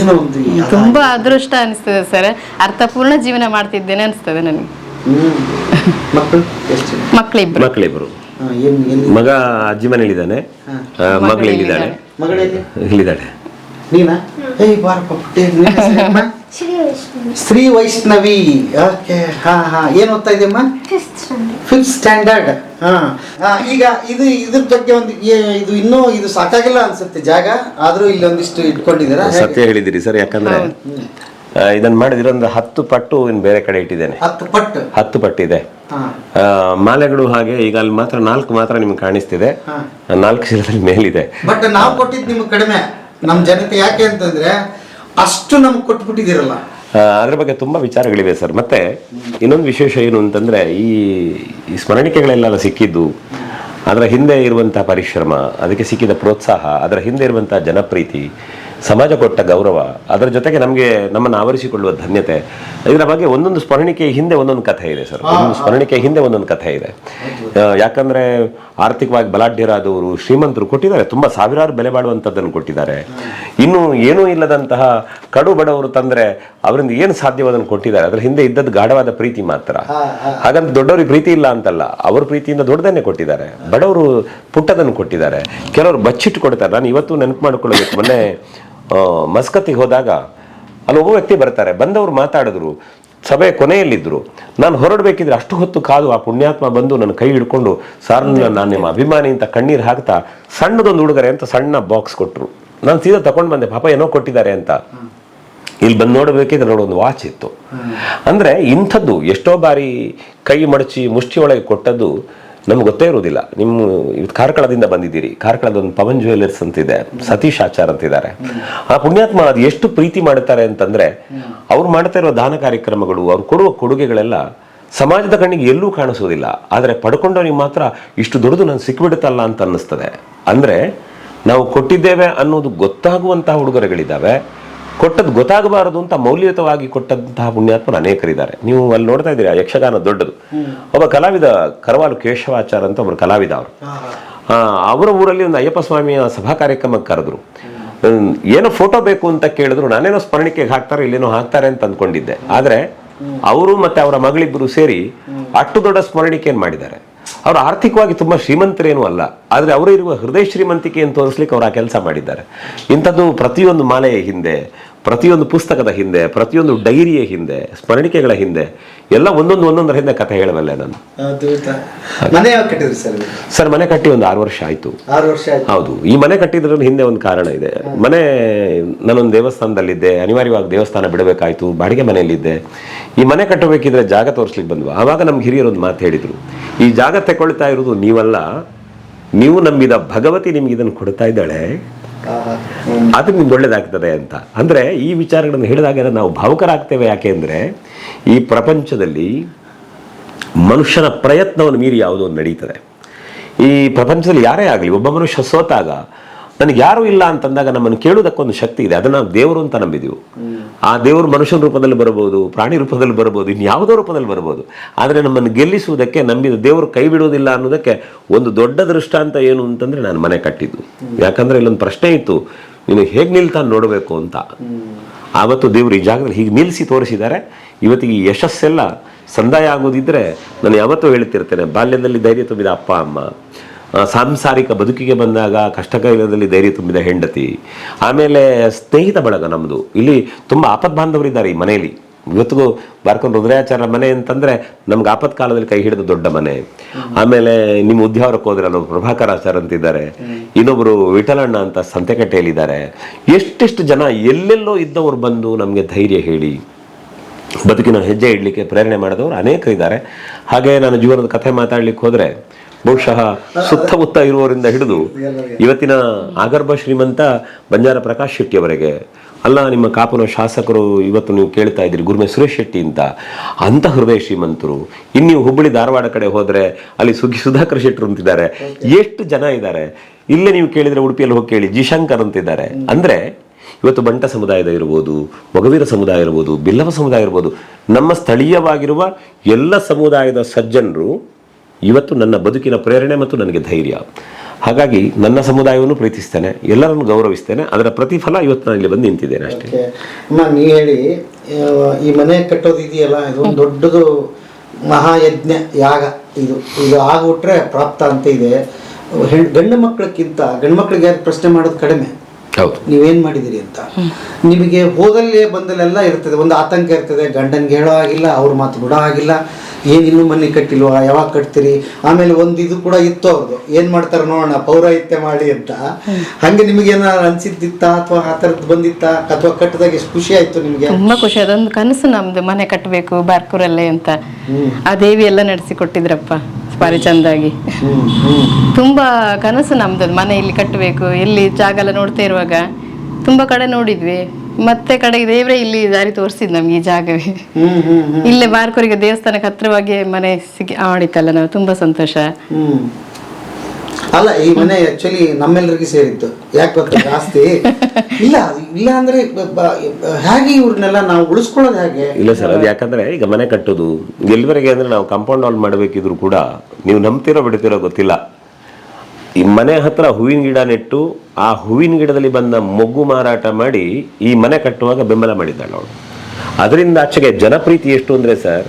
ಏನೋ ಒಂದು ತುಂಬಾ ಅದೃಷ್ಟ ಅನಿಸ್ತದೆ ಸರ್. ಅರ್ಥಪೂರ್ಣ ಜೀವನ ಮಾಡ್ತಿದ್ದೇನೆ ಅನಿಸ್ತದೆ ನನಗೆ. ಮಕ್ಕಳು ಎಷ್ಟು? ಮಕ್ಕಳಿಬ್ರು. ಮಗ ಅಜ್ಜಿ ಮನೇಲಿದ್ದಾನೆ, ಮಗಳು ಇಲ್ಲಿದ್ದಾಳೆ. ಮಗಳಿಗೆ ಇಲ್ಲಿದ್ದಾಳೆ. ನೀನಾ? ಬಾರಪ್ಪ ಪುಟ್ಟಿ. ಶ್ರೀ ವೈಷ್ಣವಿ. ಓಕೆ. ಏನ್ ಓದ್ತಾ ಇದೆಯಮ್ಮ? 5th standard. ಈಗ ಇದ್ರ ಬಗ್ಗೆ ಒಂದು ಇದು ಇನ್ನೂ ಇದು ಸಾಕಾಗಿಲ್ಲ ಅನ್ಸುತ್ತೆ ಜಾಗ, ಆದ್ರೂ ಇಲ್ಲೊಂದಿಷ್ಟು ಇಟ್ಕೊಂಡಿದ್ದೀರಾ? ಸತ್ಯ ಹೇಳಿದಿರಿ ಸರ್. ಯಾಕಂದ್ರೆ ಇದನ್ನ ಮಾಡಿದ್ರೆ ಒಂದು 10 ಪಟ್ಟು ಇನ್ನು ಬೇರೆ ಕಡೆ ಇಟ್ಟಿದ್ದೇನೆ. 10 ಪಟ್ಟು ಇದೆ. ಮಾಲೆಗಳು ಹಾಗೆ ಈಗ ಅಲ್ಲಿ ಮಾತ್ರ 4 ಮಾತ್ರ ನಿಮ್ಗೆ ಕಾಣಿಸ್ತಿದೆ, 4 ಶಿರದಲ್ಲಿ ಮೇಲಿದೆ. ಬಟ್ ನಾವು ಕೊಟ್ಟಿದ್ದು ನಿಮ್ಗೆ ಕಡಿಮೆ, ನಮ್ ಜನತೆ. ಯಾಕೆ ಅಂತಂದ್ರೆ ಅಷ್ಟು ನಮ್ಗೆ ಕೊಟ್ಬಿಟ್ಟಿದಿರಲ್ಲ. ಅದ್ರ ಬಗ್ಗೆ ತುಂಬಾ ವಿಚಾರಗಳಿವೆ ಸರ್. ಮತ್ತೆ ಇನ್ನೊಂದು ವಿಶೇಷ ಏನು ಅಂತಂದ್ರೆ, ಈ ಸ್ಮರಣಿಕೆಗಳೆಲ್ಲ ಸಿಕ್ಕಿದ್ದು ಅದರ ಹಿಂದೆ ಇರುವಂತಹ ಪರಿಶ್ರಮ, ಅದಕ್ಕೆ ಸಿಕ್ಕಿದ ಪ್ರೋತ್ಸಾಹ, ಅದರ ಹಿಂದೆ ಇರುವಂತಹ ಜನಪ್ರೀತಿ, ಸಮಾಜ ಕೊಟ್ಟ ಗೌರವ, ಅದರ ಜೊತೆಗೆ ನಮ್ಮನ್ನು ಆವರಿಸಿಕೊಳ್ಳುವ ಧನ್ಯತೆ. ಇದರ ಬಗ್ಗೆ ಒಂದೊಂದು ಸ್ಮರಣಿಕೆ ಹಿಂದೆ ಒಂದೊಂದು ಕಥೆ ಇದೆ ಸರ್. ಒಂದೊಂದು ಸ್ಮರಣಿಕೆ ಹಿಂದೆ ಒಂದೊಂದು ಕಥೆ ಇದೆ. ಯಾಕಂದ್ರೆ ಆರ್ಥಿಕವಾಗಿ ಬಲಾಢ್ಯರಾದವರು, ಶ್ರೀಮಂತರು ಕೊಟ್ಟಿದ್ದಾರೆ, ತುಂಬಾ ಸಾವಿರಾರು ಬೆಲೆ ಬಾಳುವಂಥದ್ದನ್ನು ಕೊಟ್ಟಿದ್ದಾರೆ. ಇನ್ನು ಏನೂ ಇಲ್ಲದಂತಹ ಕಡು ಬಡವರು ತಂದ್ರೆ ಅವರಿಂದ ಏನು ಸಾಧ್ಯವದನ್ನು ಕೊಟ್ಟಿದ್ದಾರೆ. ಅದ್ರ ಹಿಂದೆ ಇದ್ದದ್ದು ಗಾಢವಾದ ಪ್ರೀತಿ ಮಾತ್ರ. ಹಾಗಂತ ದೊಡ್ಡವ್ರಿಗೆ ಪ್ರೀತಿ ಇಲ್ಲ ಅಂತಲ್ಲ, ಅವ್ರ ಪ್ರೀತಿಯಿಂದ ದೊಡ್ಡದನ್ನೇ ಕೊಟ್ಟಿದ್ದಾರೆ. ಬಡವರು ಪುಟ್ಟದನ್ನು ಕೊಟ್ಟಿದ್ದಾರೆ, ಕೆಲವರು ಬಚ್ಚಿಟ್ಟು ಕೊಡ್ತಾರೆ. ನಾನು ಇವತ್ತು ನೆನಪು ಮಾಡ್ಕೊಳ್ಳಬೇಕು, ಮೊನ್ನೆ ಮಸ್ಕತ್ತಿಗೆ ಹೋದಾಗ ಅಲ್ಲಿ ಒಬ್ಬ ವ್ಯಕ್ತಿ ಬರ್ತಾರೆ, ಬಂದವರು ಮಾತಾಡಿದ್ರು, ಸಭೆ ಕೊನೆಯಲ್ಲಿದ್ದರು. ನಾನು ಹೊರಡಬೇಕಿದ್ರೆ ಅಷ್ಟು ಹೊತ್ತು ಕಾದು ಆ ಪುಣ್ಯಾತ್ಮ ಬಂದು ನನ್ನ ಕೈ ಹಿಡ್ಕೊಂಡು, ಸಾರ್ ನಾನು ನಿಮ್ಮ ಅಭಿಮಾನಿ ಅಂತ ಕಣ್ಣೀರು ಹಾಕ್ತಾ ಸಣ್ಣದೊಂದು ಉಡುಗೊರೆ ಅಂತ ಸಣ್ಣ ಬಾಕ್ಸ್ ಕೊಟ್ಟರು. ನಾನು ಸೀದಾ ತಗೊಂಡು ಬಂದೆ, ಪಾಪ ಏನೋ ಕೊಟ್ಟಿದ್ದಾರೆ ಅಂತ. ಇಲ್ಲಿ ಬಂದು ನೋಡಬೇಕಿದ್ರೆ ನೋಡೋದು ವಾಚ್ ಇತ್ತು. ಅಂದ್ರೆ ಇಂಥದ್ದು ಎಷ್ಟೋ ಬಾರಿ ಕೈ ಮಡಚಿ ಮುಷ್ಟಿ ಒಳಗೆ ಕೊಟ್ಟದ್ದು ನಮ್ಗೆ ಗೊತ್ತೇ ಇರೋದಿಲ್ಲ. ನೀವು ಕಾರ್ಕಳದಿಂದ ಬಂದಿದ್ದೀರಿ, ಕಾರ್ಕಳದ ಒಂದು ಪವನ್ ಜ್ಯುವೆಲ್ಲರ್ಸ್ ಅಂತಿದೆ, ಸತೀಶ್ ಆಚಾರ್ ಅಂತಿದ್ದಾರೆ. ಆ ಪುಣ್ಯಾತ್ಮ ಅದು ಎಷ್ಟು ಪ್ರೀತಿ ಮಾಡುತ್ತಾರೆ ಅಂತಂದ್ರೆ, ಅವ್ರು ಮಾಡ್ತಾ ಇರೋ ದಾನ ಕಾರ್ಯಕ್ರಮಗಳು, ಅವ್ರು ಕೊಡುವ ಕೊಡುಗೆಗಳೆಲ್ಲ ಸಮಾಜದ ಕಣ್ಣಿಗೆ ಎಲ್ಲೂ ಕಾಣಿಸೋದಿಲ್ಲ. ಆದರೆ ಪಡ್ಕೊಂಡವನಿಗೆ ಮಾತ್ರ ಇಷ್ಟು ದೊಡ್ಡದು ನಾನು ಸಿಕ್ಬಿಡುತ್ತಲ್ಲ ಅಂತ ಅನ್ನಿಸ್ತದೆ. ಅಂದ್ರೆ ನಾವು ಕೊಟ್ಟಿದ್ದೇವೆ ಅನ್ನೋದು ಗೊತ್ತಾಗುವಂತಹ ಉಡುಗೊರೆಗಳಿದ್ದಾವೆ, ಕೊಟ್ಟದ್ದು ಗೊತ್ತಾಗಬಾರದು ಅಂತ ಮೌಲ್ಯಯುತವಾಗಿ ಕೊಟ್ಟಂತಹ ಪುಣ್ಯಾತ್ಮರು ಅನೇಕರಿದ್ದಾರೆ. ನೀವು ಅಲ್ಲಿ ನೋಡ್ತಾ ಇದ್ದೀರಿ, ಆ ಯಕ್ಷಗಾನ ದೊಡ್ಡದು. ಒಬ್ಬ ಕಲಾವಿದ, ಕರವಾಲು ಕೇಶವಾಚಾರ್ ಅಂತ ಒಬ್ಬರು ಕಲಾವಿದ, ಅವರು ಅವರ ಊರಲ್ಲಿ ಒಂದು ಅಯ್ಯಪ್ಪ ಸ್ವಾಮಿಯ ಸಭಾ ಕಾರ್ಯಕ್ರಮಕ್ಕೆ ಕರೆದ್ರು. ಏನೋ ಫೋಟೋ ಬೇಕು ಅಂತ ಕೇಳಿದ್ರು. ನಾನೇನೋ ಸ್ಮರಣಿಕೆಗೆ ಹಾಕ್ತಾರೆ, ಇಲ್ಲೇನೋ ಹಾಕ್ತಾರೆ ಅಂತ ಅಂದ್ಕೊಂಡಿದ್ದೆ. ಆದ್ರೆ ಅವರು ಮತ್ತೆ ಅವರ ಮಗಳಿಬ್ಬರು ಸೇರಿ ಅಷ್ಟು ದೊಡ್ಡ ಸ್ಮರಣಿಕೆಯನ್ನು ಮಾಡಿದ್ದಾರೆ. ಅವರು ಆರ್ಥಿಕವಾಗಿ ತುಂಬಾ ಶ್ರೀಮಂತರೇನೂ ಅಲ್ಲ, ಆದ್ರೆ ಅವರು ಇರುವ ಹೃದಯ ಶ್ರೀಮಂತಿಕೆಯನ್ನು ತೋರಿಸ್ಲಿಕ್ಕೆ ಅವರು ಆ ಕೆಲಸ ಮಾಡಿದ್ದಾರೆ. ಇಂಥದ್ದು ಪ್ರತಿಯೊಂದು ಮಾಲೆಯ ಹಿಂದೆ, ಪ್ರತಿಯೊಂದು ಪುಸ್ತಕದ ಹಿಂದೆ, ಪ್ರತಿಯೊಂದು ಡೈರಿಯ ಹಿಂದೆ, ಸ್ಮರಣಿಕೆಗಳ ಹಿಂದೆ ಎಲ್ಲ ಒಂದೊಂದರ ಹಿಂದೆ ಕಥೆ ಹೇಳಬಲ್ಲೆ ನಾನು. ಮನೆ ಕಟ್ಟಿದ್ರಿ ಸರ್? ಸರ್ ಮನೆ ಕಟ್ಟಿ ಒಂದು 6 ವರ್ಷ ಆಯ್ತು. 6 ವರ್ಷ ಆಯ್ತು. ಹೌದು. ಈ ಮನೆ ಕಟ್ಟಿದ್ರ ಹಿಂದೆ ಒಂದು ಕಾರಣ ಇದೆ. ಮನೆ ನಾನೊಂದು ದೇವಸ್ಥಾನದಲ್ಲಿದ್ದೆ, ಅನಿವಾರ್ಯವಾಗಿ ದೇವಸ್ಥಾನ ಬಿಡಬೇಕಾಯ್ತು, ಬಾಡಿಗೆ ಮನೆಯಲ್ಲಿದ್ದೆ. ಈ ಮನೆ ಕಟ್ಟಬೇಕಿದ್ರೆ ಜಾಗ ತೋರಿಸ್ಲಿಕ್ಕೆ ಬಂದ್ವು. ಆವಾಗ ನಮ್ಗೆ ಹಿರಿಯರು ಒಂದು ಮಾತು ಹೇಳಿದ್ರು, ಈ ಜಾಗ ತಗೊಳ್ತಾ ಇರೋದು ನೀವಲ್ಲ, ನೀವು ನಂಬಿದ ಭಗವತಿ ನಿಮ್ಗೆ ಇದನ್ನು ಕೊಡ್ತಾ ಇದ್ದಾಳೆ, ಅದು ನಿಮ್ಗೆ ಒಳ್ಳೇದಾಗ್ತದೆ ಅಂತ. ಅಂದ್ರೆ ಈ ವಿಚಾರಗಳನ್ನು ಹೇಳಿದಾಗ ನಾವು ಭಾವುಕರಾಗ್ತೇವೆ. ಯಾಕೆ ಅಂದ್ರೆ ಈ ಪ್ರಪಂಚದಲ್ಲಿ ಮನುಷ್ಯನ ಪ್ರಯತ್ನವನ್ನು ಮೀರಿ ಯಾವುದೋ ಒಂದು ನಡೀತದೆ. ಈ ಪ್ರಪಂಚದಲ್ಲಿ ಯಾರೇ ಆಗಲಿ, ಒಬ್ಬ ಮನುಷ್ಯ ಸೋತಾಗ ನನಗೆ ಯಾರೂ ಇಲ್ಲ ಅಂತಂದಾಗ ನಮ್ಮನ್ನು ಕೇಳುವುದಕ್ಕೊಂದು ಶಕ್ತಿ ಇದೆ. ಅದನ್ನು ನಾವು ದೇವರು ಅಂತ ನಂಬಿದೆವು. ಆ ದೇವರು ಮನುಷ್ಯನ ರೂಪದಲ್ಲಿ ಬರಬಹುದು, ಪ್ರಾಣಿ ರೂಪದಲ್ಲಿ ಬರಬಹುದು, ಇನ್ಯಾವುದೋ ರೂಪದಲ್ಲಿ ಬರಬಹುದು. ಆದರೆ ನಮ್ಮನ್ನು ಗೆಲ್ಲಿಸುವುದಕ್ಕೆ ನಂಬಿದ ದೇವರು ಕೈ ಬಿಡುವುದಿಲ್ಲ ಅನ್ನೋದಕ್ಕೆ ಒಂದು ದೊಡ್ಡ ದೃಷ್ಟಾಂತ ಏನು ಅಂತಂದ್ರೆ ನಾನು ಮನೆ ಕಟ್ಟಿದ್ದು. ಯಾಕಂದ್ರೆ ಇಲ್ಲೊಂದು ಪ್ರಶ್ನೆ ಇತ್ತು, ನೀನು ಹೇಗೆ ನಿಲ್ತಾನೆ ನೋಡಬೇಕು ಅಂತ. ಆವತ್ತು ದೇವರು ಈ ಜಾಗದಲ್ಲಿ ಹೀಗೆ ನಿಲ್ಲಿಸಿ ತೋರಿಸಿದ್ದಾರೆ. ಇವತ್ತಿಗೆ ಈ ಯಶಸ್ಸೆಲ್ಲ ಸಂದಾಯ ಆಗೋದಿದ್ರೆ ನಾನು ಯಾವತ್ತೂ ಹೇಳ್ತಿರ್ತೇನೆ, ಬಾಲ್ಯದಲ್ಲಿ ಧೈರ್ಯ ತುಂಬಿದ ಅಪ್ಪ ಅಮ್ಮ, ಸಾಂಸಾರಿಕ ಬದುಕಿಗೆ ಬಂದಾಗ ಕಷ್ಟಕಾಲದಲ್ಲಿ ಧೈರ್ಯ ತುಂಬಿದ ಹೆಂಡತಿ, ಆಮೇಲೆ ಸ್ನೇಹಿತ ಬಳಗ ನಮ್ಮದು. ಇಲ್ಲಿ ತುಂಬ ಆಪದ್ಬಾಂಧವರಿದ್ದಾರೆ ಈ ಮನೆಯಲ್ಲಿ. ಇವತ್ತಿಗೂ ಬಾರ್ಕೊಂಡು ರುದ್ರಾಚಾರ್ಯ ಮನೆ ಅಂತಂದ್ರೆ ನಮ್ಗೆ ಆಪತ್ಕಾಲದಲ್ಲಿ ಕೈ ಹಿಡಿದ ದೊಡ್ಡ ಮನೆ. ಆಮೇಲೆ ನಿಮ್ಮ ಉದ್ಯಾವರಕ್ಕೆ ಹೋದ್ರಲ್ಲ ಪ್ರಭಾಕರಾಚಾರ್ಯ ಅಂತಿದ್ದಾರೆ, ಇನ್ನೊಬ್ರು ವಿಠಲಣ್ಣ ಅಂತ ಸಂತೆಕಟ್ಟೆಯಲ್ಲಿದ್ದಾರೆ. ಎಷ್ಟೆಷ್ಟು ಜನ ಎಲ್ಲೆಲ್ಲೋ ಇದ್ದವರು ಬಂದು ನಮಗೆ ಧೈರ್ಯ ಹೇಳಿ ಬದುಕಿನ ಹೆಜ್ಜೆ ಇಡ್ಲಿಕ್ಕೆ ಪ್ರೇರಣೆ ಮಾಡಿದವರು ಅನೇಕರಿದ್ದಾರೆ. ಹಾಗೆ ನಾನು ಜೀವನದ ಕಥೆ ಮಾತಾಡ್ಲಿಕ್ಕೆ ಹೋದ್ರೆ ಬಹುಶಃ ಸುತ್ತಮುತ್ತ ಇರುವವರಿಂದ ಹಿಡಿದು ಇವತ್ತಿನ ಆಗರ್ಭ ಶ್ರೀಮಂತ ಬಂಜಾರ ಪ್ರಕಾಶ್ ಶೆಟ್ಟಿಯವರೆಗೆ, ಅಲ್ಲ ನಿಮ್ಮ ಕಾಪುನ ಶಾಸಕರು ಇವತ್ತು ನೀವು ಕೇಳ್ತಾ ಇದ್ದೀರಿ ಗುರುಮೆ ಸುರೇಶ್ ಶೆಟ್ಟಿ ಅಂತ ಹೃದಯ ಶ್ರೀಮಂತರು. ಇನ್ನು ನೀವು ಹುಬ್ಬಳ್ಳಿ ಧಾರವಾಡ ಕಡೆ ಹೋದ್ರೆ ಅಲ್ಲಿ ಸುಧಾಕರ್ ಶೆಟ್ಟರು ಅಂತಿದ್ದಾರೆ. ಎಷ್ಟು ಜನ ಇದ್ದಾರೆ. ಇಲ್ಲೇ ನೀವು ಕೇಳಿದ್ರೆ ಉಡುಪಿಯಲ್ಲಿ ಹೋಗಿ ಕೇಳಿ ಜಿಶಂಕರ್ ಅಂತಿದ್ದಾರೆ. ಅಂದ್ರೆ ಇವತ್ತು ಬಂಟ ಸಮುದಾಯದ ಇರ್ಬೋದು, ಮೊಗವೀರ ಸಮುದಾಯ ಇರ್ಬೋದು, ಬಿಲ್ಲವ ಸಮುದಾಯ ಇರ್ಬೋದು, ನಮ್ಮ ಸ್ಥಳೀಯವಾಗಿರುವ ಎಲ್ಲ ಸಮುದಾಯದ ಸಜ್ಜನರು ಇವತ್ತು ನನ್ನ ಬದುಕಿನ ಪ್ರೇರಣೆ ಮತ್ತು ನನಗೆ ಧೈರ್ಯ. ಹಾಗಾಗಿ ನನ್ನ ಸಮುದಾಯವನ್ನು ಪ್ರೀತಿಸ್ತೇನೆ, ಎಲ್ಲರನ್ನು ಗೌರವಿಸ್ತೇನೆ. ಅದರ ಪ್ರತಿಫಲ ಇವತ್ತು ನಾನು ಇಲ್ಲಿ ಬಂದು ನಿಂತಿದ್ದೇನೆ ಅಷ್ಟೇ. ಅಮ್ಮ, ನೀವು ಹೇಳಿ ಈ ಮನೆ ಕಟ್ಟೋದು ಇದೆಯಲ್ಲ, ಇದು ಒಂದು ದೊಡ್ಡದು ಮಹಾಯಜ್ಞ ಯಾಗ. ಇದು ಆಗ್ಬಿಟ್ರೆ ಪ್ರಾಪ್ತ ಅಂತ ಇದೆ. ಗಂಡು ಮಕ್ಕಳಿಗೆ ಪ್ರಶ್ನೆ ಮಾಡೋದು ಕಡಿಮೆ. ಹೌದು, ನೀವೇನ್ ಮಾಡಿದಿರಿ ಅಂತ ನಿಮಗೆ ಹೋದಲ್ಲೇ ಬಂದಲ್ಲೆಲ್ಲ ಇರ್ತದೆ. ಒಂದು ಆತಂಕ ಇರ್ತದೆ, ಗಂಡನ್ಗೆ ಹೇಳೋ ಆಗಿಲ್ಲ, ಅವ್ರ ಮಾತು ಬಿಡೋ ಆಗಿಲ್ಲ, ಏನ್ ಇನ್ನೂ ಮನೆ ಕಟ್ಟಿಲ್ವಾ, ಯಾವಾಗ ಕಟ್ತೀರಿ. ಆಮೇಲೆ ಒಂದು ಇದು ಕೂಡ ಇತ್ತು ಅವ್ರದ್ದು, ಏನ್ ಮಾಡ್ತಾರೆ ನೋಡೋಣ ಪೌರಾಹಿತ್ಯ ಮಾಡಿ ಅಂತ. ಹಂಗೆ ನಿಮಗೆ ಏನಾರು ಅನ್ಸಿದ್ದಿತ್ತ ಅಥವಾ ಆ ಥರದ್ದು ಬಂದಿತ್ತ, ಅಥವಾ ಕಟ್ಟಿದಾಗ ಎಷ್ಟು ಖುಷಿ ಆಯ್ತು ನಿಮ್ಗೆ? ತುಂಬಾ ಖುಷಿ. ಅದೊಂದು ಕನಸು ನಮ್ದು, ಮನೆ ಕಟ್ಟಬೇಕು ಬಾರ್ಕೂರಲ್ಲೇ ಅಂತ. ಆ ದೇವಿ ಎಲ್ಲ ನಡೆಸಿ ಕೊಟ್ಟಿದ್ರಪ್ಪ ಬಾರಿ ಚಂದಾಗಿ. ತುಂಬಾ ಕನಸು ನಮ್ದು, ಮನೆ ಇಲ್ಲಿ ಕಟ್ಟಬೇಕು. ಇಲ್ಲಿ ಜಾಗ ಎಲ್ಲ ನೋಡ್ತಾ ಇರುವಾಗ ತುಂಬಾ ಕಡೆ ನೋಡಿದ್ವಿ, ಮತ್ತೆ ಕಡೆಗೆ ದೇವ್ರೆ ಇಲ್ಲಿ ದಾರಿ ತೋರಿಸಿದ್ ನಮ್ಗೆ ಈ ಜಾಗವೇ. ಇಲ್ಲೇ ಬಾರ್ಕೂರಿಗೆ ದೇವಸ್ಥಾನಕ್ಕೆ ಹತ್ರವಾಗಿ ಮನೆ ಮಾಡಿತ್ತಲ್ಲ, ನಾವು ತುಂಬಾ ಸಂತೋಷ. ಅಲ್ಲ, ಈ ಮನೆ ಆಕ್ಚುಲಿ ನಮ್ಮೆಲ್ಲರಿಗೂ ಸೇರಿತ್ತು. ಯಾಕೆ ಗೊತ್ತಾ, ಜಾಸ್ತಿ ಇಲ್ಲ ಅಂದ್ರೆ ಹೇಗೆ ಇವ್ರನ್ನೆಲ್ಲ ನಾವು ಉಳಿಸ್ಕೊಳ್ಳೋದು ಹೇಗೆ? ಇಲ್ಲ ಸರ್, ಅದು ಯಾಕಂದ್ರೆ ಈಗ ಮನೆ ಕಟ್ಟೋದು ಎಲ್ಲಿವರೆಗೆ ಅಂದ್ರೆ ನಾವು ಕಾಂಪೌಂಡ್ ವಾಲ್ ಮಾಡಬೇಕಿದ್ರು ಕೂಡ ನೀವು ನಂಬ್ತಿರೋ ಬಿಡ್ತಿರೋ ಗೊತ್ತಿಲ್ಲ, ಈ ಮನೆ ಹತ್ರ ಹೂವಿನ ಗಿಡ ನೆಟ್ಟು ಆ ಹೂವಿನ ಗಿಡದಲ್ಲಿ ಬಂದ ಮೊಗ್ಗು ಮಾರಾಟ ಮಾಡಿ ಈ ಮನೆ ಕಟ್ಟುವಾಗ ಬೆಂಬಲ ಮಾಡಿದ್ದಾಳೆ ಅವಳು. ಅದರಿಂದ ಆಚೆಗೆ ಜನಪ್ರೀತಿ ಎಷ್ಟು ಅಂದ್ರೆ ಸರ್,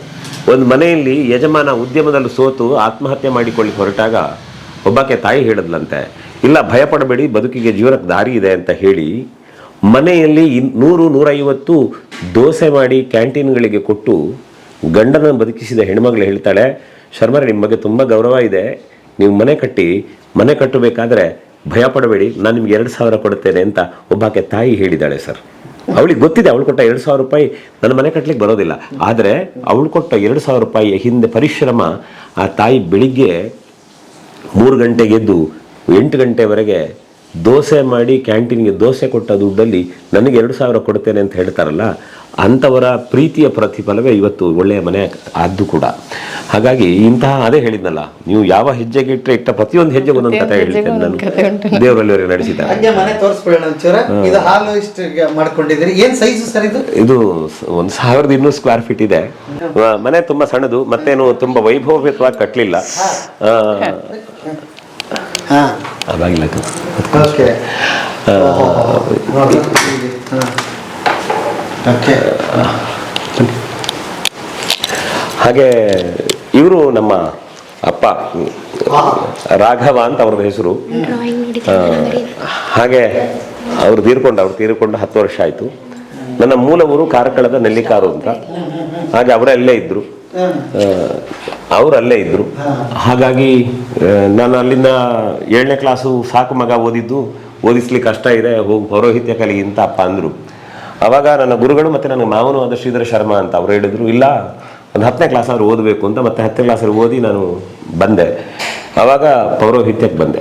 ಒಂದು ಮನೆಯಲ್ಲಿ ಯಜಮಾನ ಉದ್ಯಮದಲ್ಲಿ ಸೋತು ಆತ್ಮಹತ್ಯೆ ಮಾಡಿಕೊಳ್ಳಿಕ್ಕೆ ಹೊರಟಾಗ ಒಬ್ಬಾಕೆ ತಾಯಿ ಹೇಳಿದ್ಲಂತೆ, ಇಲ್ಲ ಭಯಪಡಬೇಡಿ, ಬದುಕಿಗೆ ಜೀವನಕ್ಕೆ ದಾರಿ ಇದೆ ಅಂತ ಹೇಳಿ ಮನೆಯಲ್ಲಿ 100-150 ದೋಸೆ ಮಾಡಿ ಕ್ಯಾಂಟೀನ್ಗಳಿಗೆ ಕೊಟ್ಟು ಗಂಡನ ಬದುಕಿಸಿದ ಹೆಣ್ಮಗಳು ಹೇಳ್ತಾಳೆ, ಶರ್ಮರೇ ನಿಮ್ಮ ಬಗ್ಗೆ ತುಂಬ ಗೌರವ ಇದೆ, ನೀವು ಮನೆ ಕಟ್ಟಬೇಕಾದ್ರೆ ಭಯ ಪಡಬೇಡಿ, ನಾನು ನಿಮ್ಗೆ 2,000 ಕೊಡುತ್ತೇನೆ ಅಂತ ಒಬ್ಬಾಕೆ ತಾಯಿ ಹೇಳಿದ್ದಾಳೆ ಸರ್. ಅವಳಿಗೆ ಗೊತ್ತಿದೆ ಅವಳು ಕೊಟ್ಟ 2,000 ರೂಪಾಯಿ ನನ್ನ ಮನೆ ಕಟ್ಟಲಿಕ್ಕೆ ಬರೋದಿಲ್ಲ, ಆದರೆ ಅವಳು ಕೊಟ್ಟ 2,000 ರೂಪಾಯಿಯ ಹಿಂದೆ ಪರಿಶ್ರಮ. ಆ ತಾಯಿ ಬೆಳಿಗ್ಗೆ 3 ಗಂಟೆಗೆ ಎದ್ದು 8 ಗಂಟೆವರೆಗೆ ದೋಸೆ ಮಾಡಿ ಕ್ಯಾಂಟೀನ್ಗೆ ದೋಸೆ ಕೊಟ್ಟ ದುಡ್ಡಲ್ಲಿ ನನಗೆ 2,000 ಕೊಡ್ತೇನೆ ಅಂತ ಹೇಳ್ತಾರಲ್ಲ, ಅಂಥವರ ಪ್ರೀತಿಯ ಪ್ರತಿಫಲವೇ ಇವತ್ತು ಒಳ್ಳೆಯ ಮನೆ ಆದ್ದು ಕೂಡ. ಹಾಗಾಗಿ ಅದೇ ಹೇಳಿದ್ನಲ್ಲ, ನೀವು ಯಾವ ಹೆಜ್ಜೆಗೆ ಇಟ್ಟ ಪ್ರತಿಯೊಂದು ಹೆಜ್ಜೆಗೆ ಒಂದೊಂದು ಕಥೆ ಹೇಳ್ತೇನೆ ನಾನು, ದೇವರಲ್ಲಿವರೆಗೆ ನಡೆಸಿದ್ದಾರೆ. ಹಂಗೆ ಮನೆ ತೋರಿಸ್ಕೊಳ್ಳೋಣ ಒಂಚೂರ. ಇದು ಹಾಲು ಇಷ್ಟು ಮಾಡ್ಕೊಂಡಿದ್ದೀರಿ, ಏನ್ ಸೈಜ್ ಸರ್ ಇದು? ಇದು 1,200 ಸ್ಕ್ವೇರ್ ಫೀಟ್ ಇದೆ. ಮನೆ ತುಂಬಾ ಸಣ್ಣದು, ಮತ್ತೇನು ತುಂಬಾ ವೈಭವಯುತವಾಗಿ ಕಟ್ಟಲಿಲ್ಲ. ಹಾಗೆ ಇವರು ನಮ್ಮ ಅಪ್ಪ ರಾಘವ ಅಂತ ಅವ್ರದ್ದು ಹೆಸರು. ಹಾಗೆ ಅವ್ರು ತೀರ್ಕೊಂಡು 10 ವರ್ಷ ಆಯ್ತು. ನನ್ನ ಮೂಲ ಊರು ಕಾರ್ಕಳದ ನೆಲ್ಲಿಕಾರು ಅಂತ. ಹಾಗೆ ಅವರಲ್ಲೇ ಇದ್ರು, ಅವರಲ್ಲೇ ಇದ್ರು. ಹಾಗಾಗಿ ನಾನು ಅಲ್ಲಿಂದ 7ನೇ ಕ್ಲಾಸು ಸಾಕು ಮಗ ಓದಿಸ್ಲಿಕ್ಕೆ ಕಷ್ಟ ಇದೆ, ಹೋಗಿ ಪೌರೋಹಿತ್ಯ ಕಲಿಗೆ ಅಂತ ಅಪ್ಪ ಅಂದರು. ಅವಾಗ ನನ್ನ ಗುರುಗಳು ಮತ್ತು ನನ್ನ ಮಾವನು ಆದ ಶ್ರೀಧರ ಶರ್ಮಾ ಅಂತ ಅವ್ರು ಹೇಳಿದ್ರು, ಇಲ್ಲ ಒಂದು 10ನೇ ಕ್ಲಾಸ್ ಆದ್ರೂ ಓದಬೇಕು ಅಂತ. ಮತ್ತೆ 10ನೇ ಕ್ಲಾಸಲ್ಲಿ ಓದಿ ನಾನು ಬಂದೆ. ಆವಾಗ ಪೌರೋಹಿತ್ಯಕ್ಕೆ ಬಂದೆ.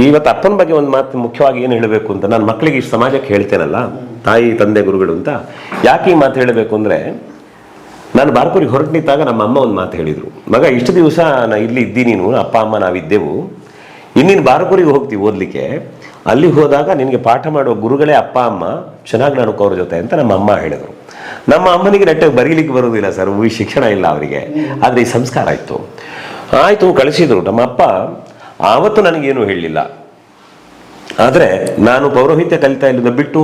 ಇವತ್ತು ಅಪ್ಪನ ಬಗ್ಗೆ ಒಂದು ಮಾತು ಮುಖ್ಯವಾಗಿ ಏನು ಹೇಳಬೇಕು ಅಂತ, ನಾನು ಮಕ್ಕಳಿಗೆ ಇಷ್ಟು ಸಮಾಜಕ್ಕೆ ಹೇಳ್ತೇನಲ್ಲ, ತಾಯಿ ತಂದೆ ಗುರುಗಳು ಅಂತ. ಯಾಕೆ ಈ ಮಾತು ಹೇಳಬೇಕು ಅಂದರೆ, ನಾನು ಬಾರ್ಕೂರಿಗೆ ಹೊರಟು ನಿಂತಾಗ ನಮ್ಮ ಅಮ್ಮ ಒಂದು ಮಾತು ಹೇಳಿದರು, ಮಗ ಇಷ್ಟು ದಿವಸ ನಾ ಇಲ್ಲಿ ಇದ್ದೀನಿ, ನೀನು ಅಪ್ಪ ಅಮ್ಮ ನಾವಿದ್ದೆವು, ಇನ್ನಿನ್ನು ಬಾರ್ಕೂರಿಗೆ ಹೋಗ್ತೀವಿ ಓದಲಿಕ್ಕೆ, ಅಲ್ಲಿ ಹೋದಾಗ ನಿನಗೆ ಪಾಠ ಮಾಡುವ ಗುರುಗಳೇ ಅಪ್ಪ ಅಮ್ಮ, ಚೆನ್ನಾಗಿ ನಡ್ಕೋ ಅವ್ರ ಜೊತೆ ಅಂತ ನಮ್ಮ ಅಮ್ಮ ಹೇಳಿದರು. ನಮ್ಮ ಅಮ್ಮನಿಗೆ ನೆಟ್ಟಾಗಿ ಬರೀಲಿಕ್ಕೆ ಬರೋದಿಲ್ಲ ಸರ್, ಶಿಕ್ಷಣ ಇಲ್ಲ ಅವರಿಗೆ, ಆದರೆ ಈ ಸಂಸ್ಕಾರ ಇತ್ತು. ಆಯಿತು, ಕಳಿಸಿದರು. ನಮ್ಮ ಅಪ್ಪ ಆವತ್ತು ನನಗೇನು ಹೇಳಲಿಲ್ಲ. ಆದರೆ ನಾನು ಪೌರೋಹಿತ್ಯ ಕಲಿತಾ ಇಲ್ಲಿಂದ ಬಿಟ್ಟು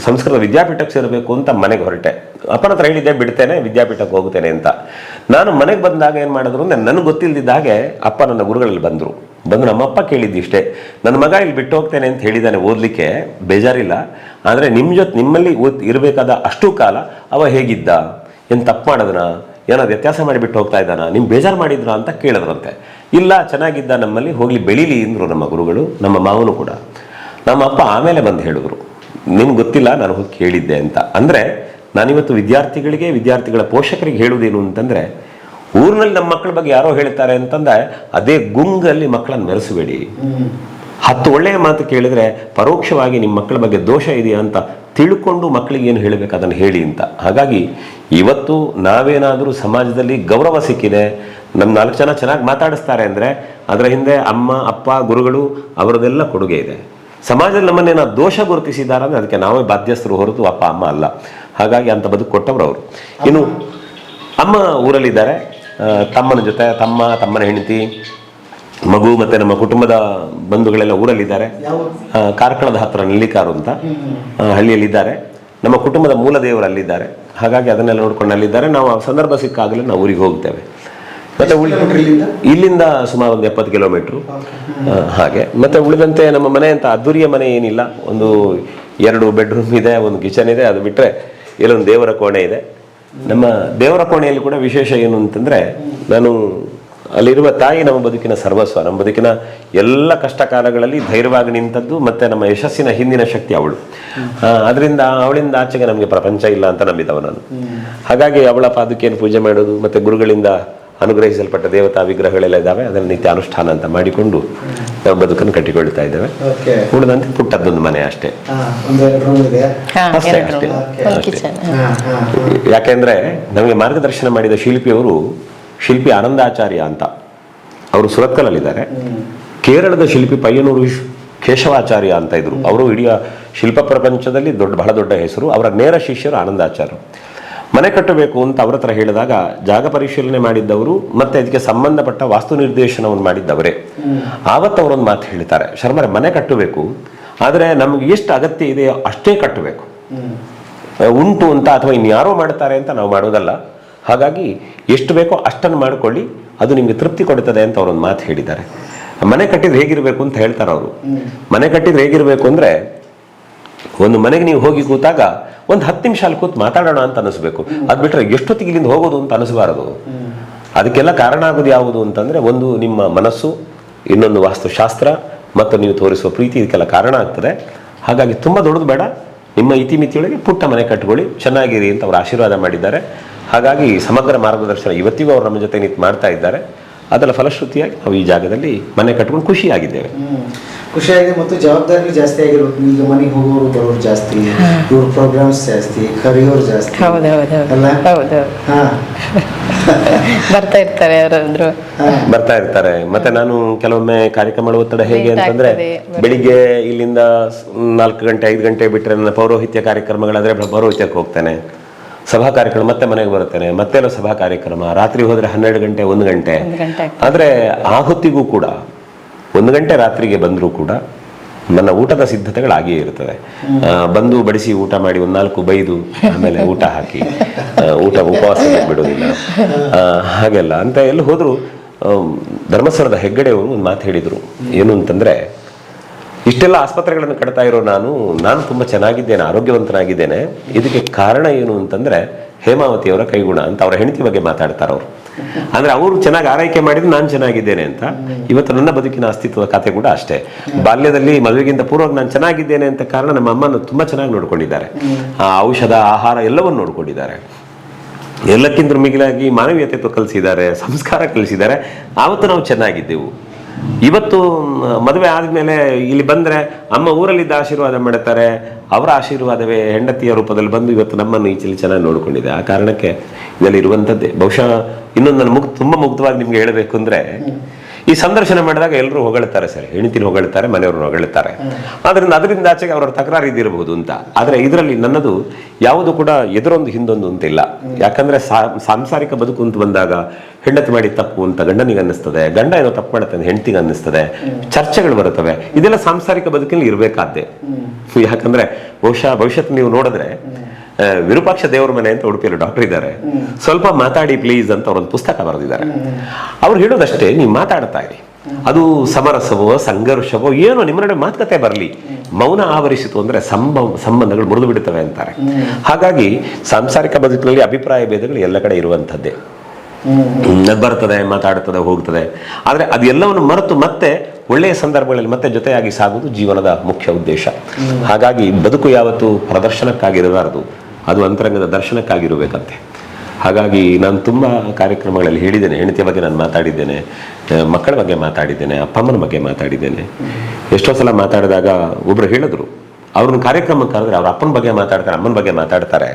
ಸಂಸ್ಕೃತ ವಿದ್ಯಾಪೀಠಕ್ಕೆ ಸೇರಬೇಕು ಅಂತ ಮನೆಗೆ ಹೊರಟೆ. ಅಪ್ಪನ ಹತ್ರ ಹೇಳಿದ್ದೆ ಬಿಡ್ತೇನೆ, ವಿದ್ಯಾಪೀಠಕ್ಕೆ ಹೋಗ್ತೇನೆ ಅಂತ. ನಾನು ಮನೆಗೆ ಬಂದಾಗ ಏನು ಮಾಡಿದ್ರು ಅಂದರೆ, ನನಗೆ ಗೊತ್ತಿಲ್ಲದಿದ್ದ ಹಾಗೆ ಅಪ್ಪ ನನ್ನ ಗುರುಗಳಲ್ಲಿ ಬಂದು ನಮ್ಮಪ್ಪ ಕೇಳಿದ್ದಿಷ್ಟೇ, ನನ್ನ ಮಗ ಇಲ್ಲಿ ಬಿಟ್ಟು ಹೋಗ್ತೇನೆ ಅಂತ ಹೇಳಿದ್ದಾನೆ ಓದಲಿಕ್ಕೆ, ಬೇಜಾರಿಲ್ಲ, ಆದರೆ ನಿಮ್ಮಲ್ಲಿ ಇರಬೇಕಾದ ಅಷ್ಟು ಕಾಲ ಅವ ಹೇಗಿದ್ದ, ಏನು ತಪ್ಪು ಮಾಡಿದ್ನ, ಏನಾದ್ರು ವ್ಯತ್ಯಾಸ ಮಾಡಿಬಿಟ್ಟು ಹೋಗ್ತಾ ಇದ್ದಾನ, ನಿಮ್ಗೆ ಬೇಜಾರು ಮಾಡಿದ್ರ ಅಂತ ಕೇಳಿದ್ರಂತೆ. ಇಲ್ಲ, ಚೆನ್ನಾಗಿದ್ದ, ನಮ್ಮಲ್ಲಿ ಹೋಗ್ಲಿ ಬೆಳೀಲಿ ಅಂದರು ನಮ್ಮ ಗುರುಗಳು, ನಮ್ಮ ಮಾವನು ಕೂಡ. ನಮ್ಮ ಅಪ್ಪ ಆಮೇಲೆ ಬಂದು ಹೇಳಿದ್ರು, ನಿಮ್ಗೆ ಗೊತ್ತಿಲ್ಲ, ನಾನು ಹೋಗಿ ಕೇಳಿದ್ದೆ ಅಂತ. ಅಂದರೆ ನಾನಿವತ್ತು ವಿದ್ಯಾರ್ಥಿಗಳ ಪೋಷಕರಿಗೆ ಹೇಳುವುದೇನು ಅಂತಂದರೆ, ಊರಿನಲ್ಲಿ ನಮ್ಮ ಮಕ್ಕಳ ಬಗ್ಗೆ ಯಾರೋ ಹೇಳ್ತಾರೆ ಅಂತಂದ್ರೆ ಅದೇ ಗುಂಗಲ್ಲಿ ಮಕ್ಕಳನ್ನು ಮೆರೆಸಬೇಡಿ. 10 ಒಳ್ಳೆಯ ಮಾತು ಕೇಳಿದ್ರೆ ಪರೋಕ್ಷವಾಗಿ ನಿಮ್ಮ ಮಕ್ಕಳ ಬಗ್ಗೆ ದೋಷ ಇದೆಯಾ ಅಂತ ತಿಳ್ಕೊಂಡು ಮಕ್ಕಳಿಗೆ ಏನು ಹೇಳಬೇಕು ಅದನ್ನು ಹೇಳಿ ಅಂತ. ಹಾಗಾಗಿ ಇವತ್ತು ನಾವೇನಾದರೂ ಸಮಾಜದಲ್ಲಿ ಗೌರವ ಸಿಕ್ಕಿದೆ, ನಮ್ಮ 4 ಜನ ಚೆನ್ನಾಗಿ ಮಾತಾಡಿಸ್ತಾರೆ ಅಂದರೆ ಅದರ ಹಿಂದೆ ಅಮ್ಮ, ಅಪ್ಪ, ಗುರುಗಳು ಅವರದೆಲ್ಲ ಕೊಡುಗೆ ಇದೆ. ಸಮಾಜದಲ್ಲಿ ನಮ್ಮನ್ನೇನೋ ದೋಷ ಗುರುತಿಸಿದ್ದಾರೆ ಅಂದರೆ ಅದಕ್ಕೆ ನಾವೇ ಬಾಧ್ಯಸ್ಥರು ಹೊರತು ಅಪ್ಪ ಅಮ್ಮ ಅಲ್ಲ. ಹಾಗಾಗಿ ಅಂತ ಬದುಕು ಕೊಟ್ಟವರು ಅವರು. ಇನ್ನು ಅಮ್ಮ ಊರಲ್ಲಿದ್ದಾರೆ, ತಮ್ಮನ ಜೊತೆ, ತಮ್ಮನ ಹೆಂಡತಿ, ಮಗು ಮತ್ತೆ ನಮ್ಮ ಕುಟುಂಬದ ಬಂಧುಗಳೆಲ್ಲ ಊರಲ್ಲಿದ್ದಾರೆ. ಕಾರ್ಕಳದ ಹತ್ರ ನೆಲ್ಲಿಕಾರು ಅಂತ ಹಳ್ಳಿಯಲ್ಲಿದ್ದಾರೆ. ನಮ್ಮ ಕುಟುಂಬದ ಮೂಲ ದೇವರು ಅಲ್ಲಿದ್ದಾರೆ. ಹಾಗಾಗಿ ಅದನ್ನೆಲ್ಲ ನೋಡ್ಕೊಂಡು ಅಲ್ಲಿದ್ದಾರೆ. ನಾವು ಸಂದರ್ಭ ಸಿಕ್ಕಾಗಲೇ ನಾವು ಊರಿಗೆ ಹೋಗ್ತೇವೆ. ಮತ್ತೆ ಇಲ್ಲಿಂದ ಸುಮಾರು ಒಂದು 70 ಕಿಲೋಮೀಟ್ರು ಹಾಗೆ. ಮತ್ತೆ ಉಳಿದಂತೆ ನಮ್ಮ ಮನೆ ಅಂತ ಅದ್ದೂರಿಯ ಮನೆ ಏನಿಲ್ಲ. ಒಂದು 2 ಬೆಡ್ರೂಮ್ ಇದೆ, ಒಂದು ಕಿಚನ್ ಇದೆ. ಅದು ಬಿಟ್ಟರೆ ಇಲ್ಲೊಂದು ದೇವರ ಕೋಣೆ ಇದೆ. ನಮ್ಮ ದೇವರ ಕೋಣೆಯಲ್ಲಿ ಕೂಡ ವಿಶೇಷ ಏನು ಅಂತಂದರೆ, ನಾನು ಅಲ್ಲಿರುವ ತಾಯಿ ನಮ್ಮ ಬದುಕಿನ ಸರ್ವಸ್ವ. ನಮ್ಮ ಬದುಕಿನ ಎಲ್ಲ ಕಷ್ಟ ಕಾಲಗಳಲ್ಲಿ ಧೈರ್ಯವಾಗಿ ನಿಂತದ್ದು ಮತ್ತು ನಮ್ಮ ಯಶಸ್ಸಿನ ಹಿಂದಿನ ಶಕ್ತಿ ಅವಳು. ಅದರಿಂದ ಅವಳಿಂದ ಆಚೆಗೆ ನಮಗೆ ಪ್ರಪಂಚ ಇಲ್ಲ ಅಂತ ನಂಬಿದವ ನಾನು. ಹಾಗಾಗಿ ಅವಳ ಪಾದುಕೆಯನ್ನು ಪೂಜೆ ಮಾಡೋದು ಮತ್ತು ಗುರುಗಳಿಂದ ಅನುಗ್ರಹಿಸಲ್ಪಟ್ಟ ದೇವತಾ ವಿಗ್ರಹಗಳೆಲ್ಲ ಇದ್ದಾವೆ. ಅದನ್ನು ನಿತ್ಯ ಅನುಷ್ಠಾನ ಅಂತ ಮಾಡಿಕೊಂಡು ನಾವು ಬದುಕನ್ನು ಕಟ್ಟಿಕೊಳ್ತಾ ಇದ್ದೇವೆ. ಉಳಿದಂತೆ ಪುಟ್ಟದ್ದೊಂದು ಮನೆ ಅಷ್ಟೇ. ಯಾಕೆಂದ್ರೆ ನಮಗೆ ಮಾರ್ಗದರ್ಶನ ಮಾಡಿದ ಶಿಲ್ಪಿ ಆನಂದಾಚಾರ್ಯ ಅಂತ, ಅವರು ಸುರತ್ಕಲಲ್ಲಿದ್ದಾರೆ. ಕೇರಳದ ಶಿಲ್ಪಿ ಪಯ್ಯನೂರು ಕೇಶವಾಚಾರ್ಯ ಅಂತ ಇದ್ರು. ಅವರು ಇಡೀ ಶಿಲ್ಪ ಪ್ರಪಂಚದಲ್ಲಿ ಬಹಳ ದೊಡ್ಡ ಹೆಸರು. ಅವರ ನೇರ ಶಿಷ್ಯರು ಆನಂದಾಚಾರ್ಯರು. ಮನೆ ಕಟ್ಟಬೇಕು ಅಂತ ಅವ್ರ ಹತ್ರ ಹೇಳಿದಾಗ ಜಾಗ ಪರಿಶೀಲನೆ ಮಾಡಿದ್ದವರು ಮತ್ತೆ ಅದಕ್ಕೆ ಸಂಬಂಧಪಟ್ಟ ವಾಸ್ತು ನಿರ್ದೇಶನವನ್ನು ಮಾಡಿದ್ದವರೇ. ಆವತ್ತು ಅವರೊಂದು ಮಾತು ಹೇಳ್ತಾರೆ, ಶರ್ಮರೆ, ಮನೆ ಕಟ್ಟಬೇಕು, ಆದರೆ ನಮ್ಗೆ ಎಷ್ಟು ಅಗತ್ಯ ಇದೆಯೋ ಅಷ್ಟೇ ಕಟ್ಟಬೇಕು. ಉಂಟು ಅಂತ ಅಥವಾ ಇನ್ಯಾರೋ ಮಾಡ್ತಾರೆ ಅಂತ ನಾವು ಮಾಡೋದಲ್ಲ. ಹಾಗಾಗಿ ಎಷ್ಟು ಬೇಕೋ ಅಷ್ಟನ್ನು ಮಾಡಿಕೊಳ್ಳಿ, ಅದು ನಿಮಗೆ ತೃಪ್ತಿ ಕೊಡುತ್ತದೆ ಅಂತ ಅವರೊಂದು ಮಾತು ಹೇಳಿದ್ದಾರೆ. ಮನೆ ಕಟ್ಟಿದ್ರೆ ಹೇಗಿರಬೇಕು ಅಂತ ಹೇಳ್ತಾರೆ ಅವರು. ಮನೆ ಕಟ್ಟಿದ್ರೆ ಹೇಗಿರಬೇಕು ಅಂದರೆ, ಒಂದು ಮನೆಗೆ ನೀವು ಹೋಗಿ ಕೂತಾಗ ಒಂದು 10 ನಿಮಿಷ ಅಲ್ಲಿ ಕೂತು ಮಾತಾಡೋಣ ಅಂತ ಅನಿಸ್ಬೇಕು. ಅದು ಬಿಟ್ಟರೆ ಎಷ್ಟೊತ್ತಿಗೆ ಇಲ್ಲಿಂದ ಹೋಗೋದು ಅಂತ ಅನಿಸಬಾರದು. ಅದಕ್ಕೆಲ್ಲ ಕಾರಣ ಆಗೋದು ಯಾವುದು ಅಂತಂದರೆ, ಒಂದು ನಿಮ್ಮ ಮನಸ್ಸು, ಇನ್ನೊಂದು ವಾಸ್ತುಶಾಸ್ತ್ರ ಮತ್ತು ನೀವು ತೋರಿಸುವ ಪ್ರೀತಿ, ಇದಕ್ಕೆಲ್ಲ ಕಾರಣ ಆಗ್ತದೆ. ಹಾಗಾಗಿ ತುಂಬ ದೊಡ್ಡದು ಬೇಡ, ನಿಮ್ಮ ಇತಿಮಿತಿಯೊಳಗೆ ಪುಟ್ಟ ಮನೆ ಕಟ್ಕೊಳ್ಳಿ, ಚೆನ್ನಾಗಿರಿ ಅಂತ ಅವರು ಆಶೀರ್ವಾದ ಮಾಡಿದ್ದಾರೆ. ಹಾಗಾಗಿ ಸಮಗ್ರ ಮಾರ್ಗದರ್ಶನ ಇವತ್ತಿಗೂ ಅವರು ನಮ್ಮ ಜೊತೆ ನಿಂತು ಮಾಡ್ತಾ ಇದ್ದಾರೆ. ಅದರ ಫಲಶ್ರುತಿಯಾಗಿ ನಾವು ಈ ಜಾಗದಲ್ಲಿ ಮನೆ ಕಟ್ಕೊಂಡು ಖುಷಿಯಾಗಿದ್ದೇವೆ. ಖುಷಿಯಾಗಿದೆ ಮತ್ತು ಜವಾಬ್ದಾರಿ ಜಾಸ್ತಿ ಆಗಿರೋದು. ಈಗ ಮನೆಗೆ ಹೋಗೋರು ಬರೋರು ಜಾಸ್ತಿ, ಇವ್ರ ಪ್ರೋಗ್ರಾಮ್ಸ್ ಜಾಸ್ತಿ, ಕರೆಯೋರು ಜಾಸ್ತಿ ಅಲ್ಲ? ಬರ್ತಾ ಇರ್ತಾರೆ. ಮತ್ತೆ ನಾನು ಕೆಲವೊಮ್ಮೆ ಕಾರ್ಯಕ್ರಮ ಒತ್ತಡ ಹೇಗೆ ಅಂತಂದ್ರೆ, ಬೆಳಿಗ್ಗೆ ಇಲ್ಲಿಂದ 4 ಗಂಟೆ 5 ಗಂಟೆ ಬಿಟ್ಟರೆ ನನ್ನ ಪೌರೋಹಿತ್ಯ ಕಾರ್ಯಕ್ರಮಗಳಾದ್ರೆ ಪೌರೋಹಿತ್ಯಕ್ಕೆ ಹೋಗ್ತೇನೆ. ಸಭಾ ಕಾರ್ಯಕ್ರಮ ಮತ್ತೆ ಮನೆಗೆ ಬರುತ್ತೇನೆ, ಮತ್ತೆಲ್ಲ ಸಭಾ ಕಾರ್ಯಕ್ರಮ. ರಾತ್ರಿ ಹೋದ್ರೆ 12 ಗಂಟೆ 1 ಗಂಟೆ. ಆದ್ರೆ ಆ ಹೊತ್ತಿಗೂ ಕೂಡ 1 ಗಂಟೆ ರಾತ್ರಿಗೆ ಬಂದರೂ ಕೂಡ ನನ್ನ ಊಟದ ಸಿದ್ಧತೆಗಳಾಗಿಯೇ ಇರ್ತದೆ. ಬಂದು ಬಡಿಸಿ ಊಟ ಮಾಡಿ 4 ಬೈದು ಆಮೇಲೆ ಊಟ ಹಾಕಿ ಉಪವಾಸ ಬಿಡೋದಿಲ್ಲ ಹಾಗೆಲ್ಲ ಅಂತ. ಎಲ್ಲಿ ಹೋದ್ರು ಧರ್ಮಸ್ಥಳದ ಹೆಗ್ಗಡೆಯವರು ಒಂದು ಮಾತು ಹೇಳಿದರು. ಏನು ಅಂತಂದ್ರೆ, ಇಷ್ಟೆಲ್ಲ ಆಸ್ಪತ್ರೆಗಳನ್ನು ಕಟ್ತಾ ಇರೋ ನಾನು ತುಂಬ ಚೆನ್ನಾಗಿದ್ದೇನೆ, ಆರೋಗ್ಯವಂತನಾಗಿದ್ದೇನೆ. ಇದಕ್ಕೆ ಕಾರಣ ಏನು ಅಂತಂದ್ರೆ ಹೇಮಾವತಿಯವರ ಕೈಗುಣ ಅಂತ ಅವರ ಹೆಂಡತಿ ಬಗ್ಗೆ ಮಾತಾಡ್ತಾರೆ ಅವರು. ಅಂದ್ರೆ ಅವರು ಚೆನ್ನಾಗಿ ಆರೈಕೆ ಮಾಡಿದ್ರೆ ನಾನು ಚೆನ್ನಾಗಿದ್ದೇನೆ ಅಂತ. ಇವತ್ತು ನನ್ನ ಬದುಕಿನ ಅಸ್ತಿತ್ವದ ಕಥೆ ಕೂಡ ಅಷ್ಟೇ. ಬಾಲ್ಯದಲ್ಲಿ ಮದುವೆಗಿಂತ ಪೂರ್ವ ನಾನು ಚೆನ್ನಾಗಿದ್ದೇನೆ ಅಂತ ಕಾರಣ ನಮ್ಮ ಅಮ್ಮನ ತುಂಬಾ ಚೆನ್ನಾಗಿ ನೋಡ್ಕೊಂಡಿದ್ದಾರೆ. ಆ ಔಷಧ, ಆಹಾರ ಎಲ್ಲವನ್ನು ನೋಡ್ಕೊಂಡಿದ್ದಾರೆ. ಎಲ್ಲಕ್ಕಿಂತ ಮಿಗಿಲಾಗಿ ಮಾನವೀಯತೆ ಕಲಿಸಿದ್ದಾರೆ, ಸಂಸ್ಕಾರ ಕಲಿಸಿದ್ದಾರೆ. ಆವತ್ತು ನಾವು ಚೆನ್ನಾಗಿದ್ದೆವು. ಇವತ್ತು ಮದುವೆ ಆದ್ಮೇಲೆ ಇಲ್ಲಿ ಬಂದ್ರೆ ಅಮ್ಮ ಊರಲ್ಲಿದ್ದ ಆಶೀರ್ವಾದ ಮಾಡುತ್ತಾರೆ. ಅವರ ಆಶೀರ್ವಾದವೇ ಹೆಂಡತಿಯ ರೂಪದಲ್ಲಿ ಬಂದು ಇವತ್ತು ನಮ್ಮನ್ನು ಈಚೆಲಿ ಚೆನ್ನಾಗಿ ನೋಡಿಕೊಂಡಿದೆ. ಆ ಕಾರಣಕ್ಕೆ ಇದರಲ್ಲಿ ಇರುವಂಥದ್ದೇ. ಬಹುಶಃ ಇನ್ನೊಂದು ನಾನು ತುಂಬಾ ಮುಕ್ತವಾಗಿ ನಿಮ್ಗೆ ಹೇಳಬೇಕು ಅಂದ್ರೆ, ಈ ಸಂದರ್ಶನ ಮಾಡಿದಾಗ ಎಲ್ಲರೂ ಹೊಗಳ್ತಾರೆ ಸರ್, ಹೆಂಡತಿನ ಹೊಗಳ್ತಾರೆ, ಮನೆಯವ್ರನ್ನ ಹೊಗಳ್ತಾರೆ. ಅದರಿಂದ ಆಚೆಗೆ ಅವರ ತಕರಾರು ಇದ್ದಿರಬಹುದು ಅಂತ. ಆದ್ರೆ ಇದರಲ್ಲಿ ನನ್ನದು ಯಾವುದು ಕೂಡ ಎದುರೊಂದು ಹಿಂದೊಂದು ಅಂತ ಇಲ್ಲ. ಯಾಕಂದ್ರೆ ಸಾಂಸಾರಿಕ ಬದುಕು ಅಂತ ಬಂದಾಗ ಹೆಂಡತಿ ಮಾಡಿ ತಪ್ಪು ಅಂತ ಗಂಡನಿಗೆ ಅನ್ನಿಸ್ತದೆ, ಗಂಡ ಏನೋ ತಪ್ಪು ಮಾಡುತ್ತೆ ಹೆಂಡತಿಗೆ ಅನ್ನಿಸ್ತದೆ, ಚರ್ಚೆಗಳು ಬರುತ್ತವೆ. ಇದೆಲ್ಲ ಸಾಂಸಾರಿಕ ಬದುಕಿನಲ್ಲಿ ಇರಬೇಕಾದ್ದೆ. ಯಾಕಂದ್ರೆ ಭವಿಷ್ಯತ್ ನೀವು ನೋಡಿದ್ರೆ ವಿರೂಪಾಕ್ಷ ದೇವರ ಮನೆ ಅಂತ ಉಡುಪಿಯಲ್ಲಿ ಡಾಕ್ಟರ್ ಇದ್ದಾರೆ. ಸ್ವಲ್ಪ ಮಾತಾಡಿ ಪ್ಲೀಸ್ ಅಂತ ಅವರೊಂದು ಪುಸ್ತಕ ಬರೆದಿದ್ದಾರೆ. ಅವ್ರು ಹೇಳೋದಷ್ಟೇ, ನೀವು ಮಾತಾಡ್ತಾ ಇರಿ, ಅದು ಸಮರಸವೋ ಸಂಘರ್ಷವೋ ಏನೋ ನಿಮ್ಮ ನಡುವೆ ಮಾತುಕತೆ ಬರಲಿ, ಮೌನ ಆವರಿಸಿತು ಅಂದ್ರೆ ಸಂಬಂಧಗಳು ಮುರಿದು ಬಿಡುತ್ತವೆ ಅಂತಾರೆ. ಹಾಗಾಗಿ ಸಾಂಸಾರಿಕ ಬದುಕಿನಲ್ಲಿ ಅಭಿಪ್ರಾಯ ಭೇದಗಳು ಎಲ್ಲ ಕಡೆ ಇರುವಂಥದ್ದೇ. ಬರ್ತದೆ, ಮಾತಾಡುತ್ತದೆ, ಹೋಗ್ತದೆ. ಆದರೆ ಅದೆಲ್ಲವನ್ನು ಮರೆತು ಮತ್ತೆ ಒಳ್ಳೆಯ ಸಂದರ್ಭಗಳಲ್ಲಿ ಮತ್ತೆ ಜೊತೆಯಾಗಿ ಸಾಗುವುದು ಜೀವನದ ಮುಖ್ಯ ಉದ್ದೇಶ. ಹಾಗಾಗಿ ಬದುಕು ಯಾವತ್ತೂ ಪ್ರದರ್ಶನಕ್ಕಾಗಿರಬಾರದು, ಅದು ಅಂತರಂಗದ ದರ್ಶನಕ್ಕಾಗಿರಬೇಕಂತೆ. ಹಾಗಾಗಿ ನಾನು ತುಂಬ ಕಾರ್ಯಕ್ರಮಗಳಲ್ಲಿ ಹೇಳಿದ್ದೇನೆ, ಹೆಂಡತಿಯ ಬಗ್ಗೆ ನಾನು ಮಾತಾಡಿದ್ದೇನೆ, ಮಕ್ಕಳ ಬಗ್ಗೆ ಮಾತಾಡಿದ್ದೇನೆ, ಅಪ್ಪ ಅಮ್ಮನ ಬಗ್ಗೆ ಮಾತಾಡಿದ್ದೇನೆ. ಎಷ್ಟೋ ಸಲ ಮಾತಾಡಿದಾಗ ಒಬ್ರು ಹೇಳಿದ್ರು, ಅವ್ರನ್ನ ಕಾರ್ಯಕ್ರಮಕ್ಕೆ ಕರೆದ್ರೆ ಅವ್ರ ಅಪ್ಪನ ಬಗ್ಗೆ ಮಾತಾಡ್ತಾರೆ, ಅಮ್ಮನ ಬಗ್ಗೆ ಮಾತಾಡ್ತಾರೆ.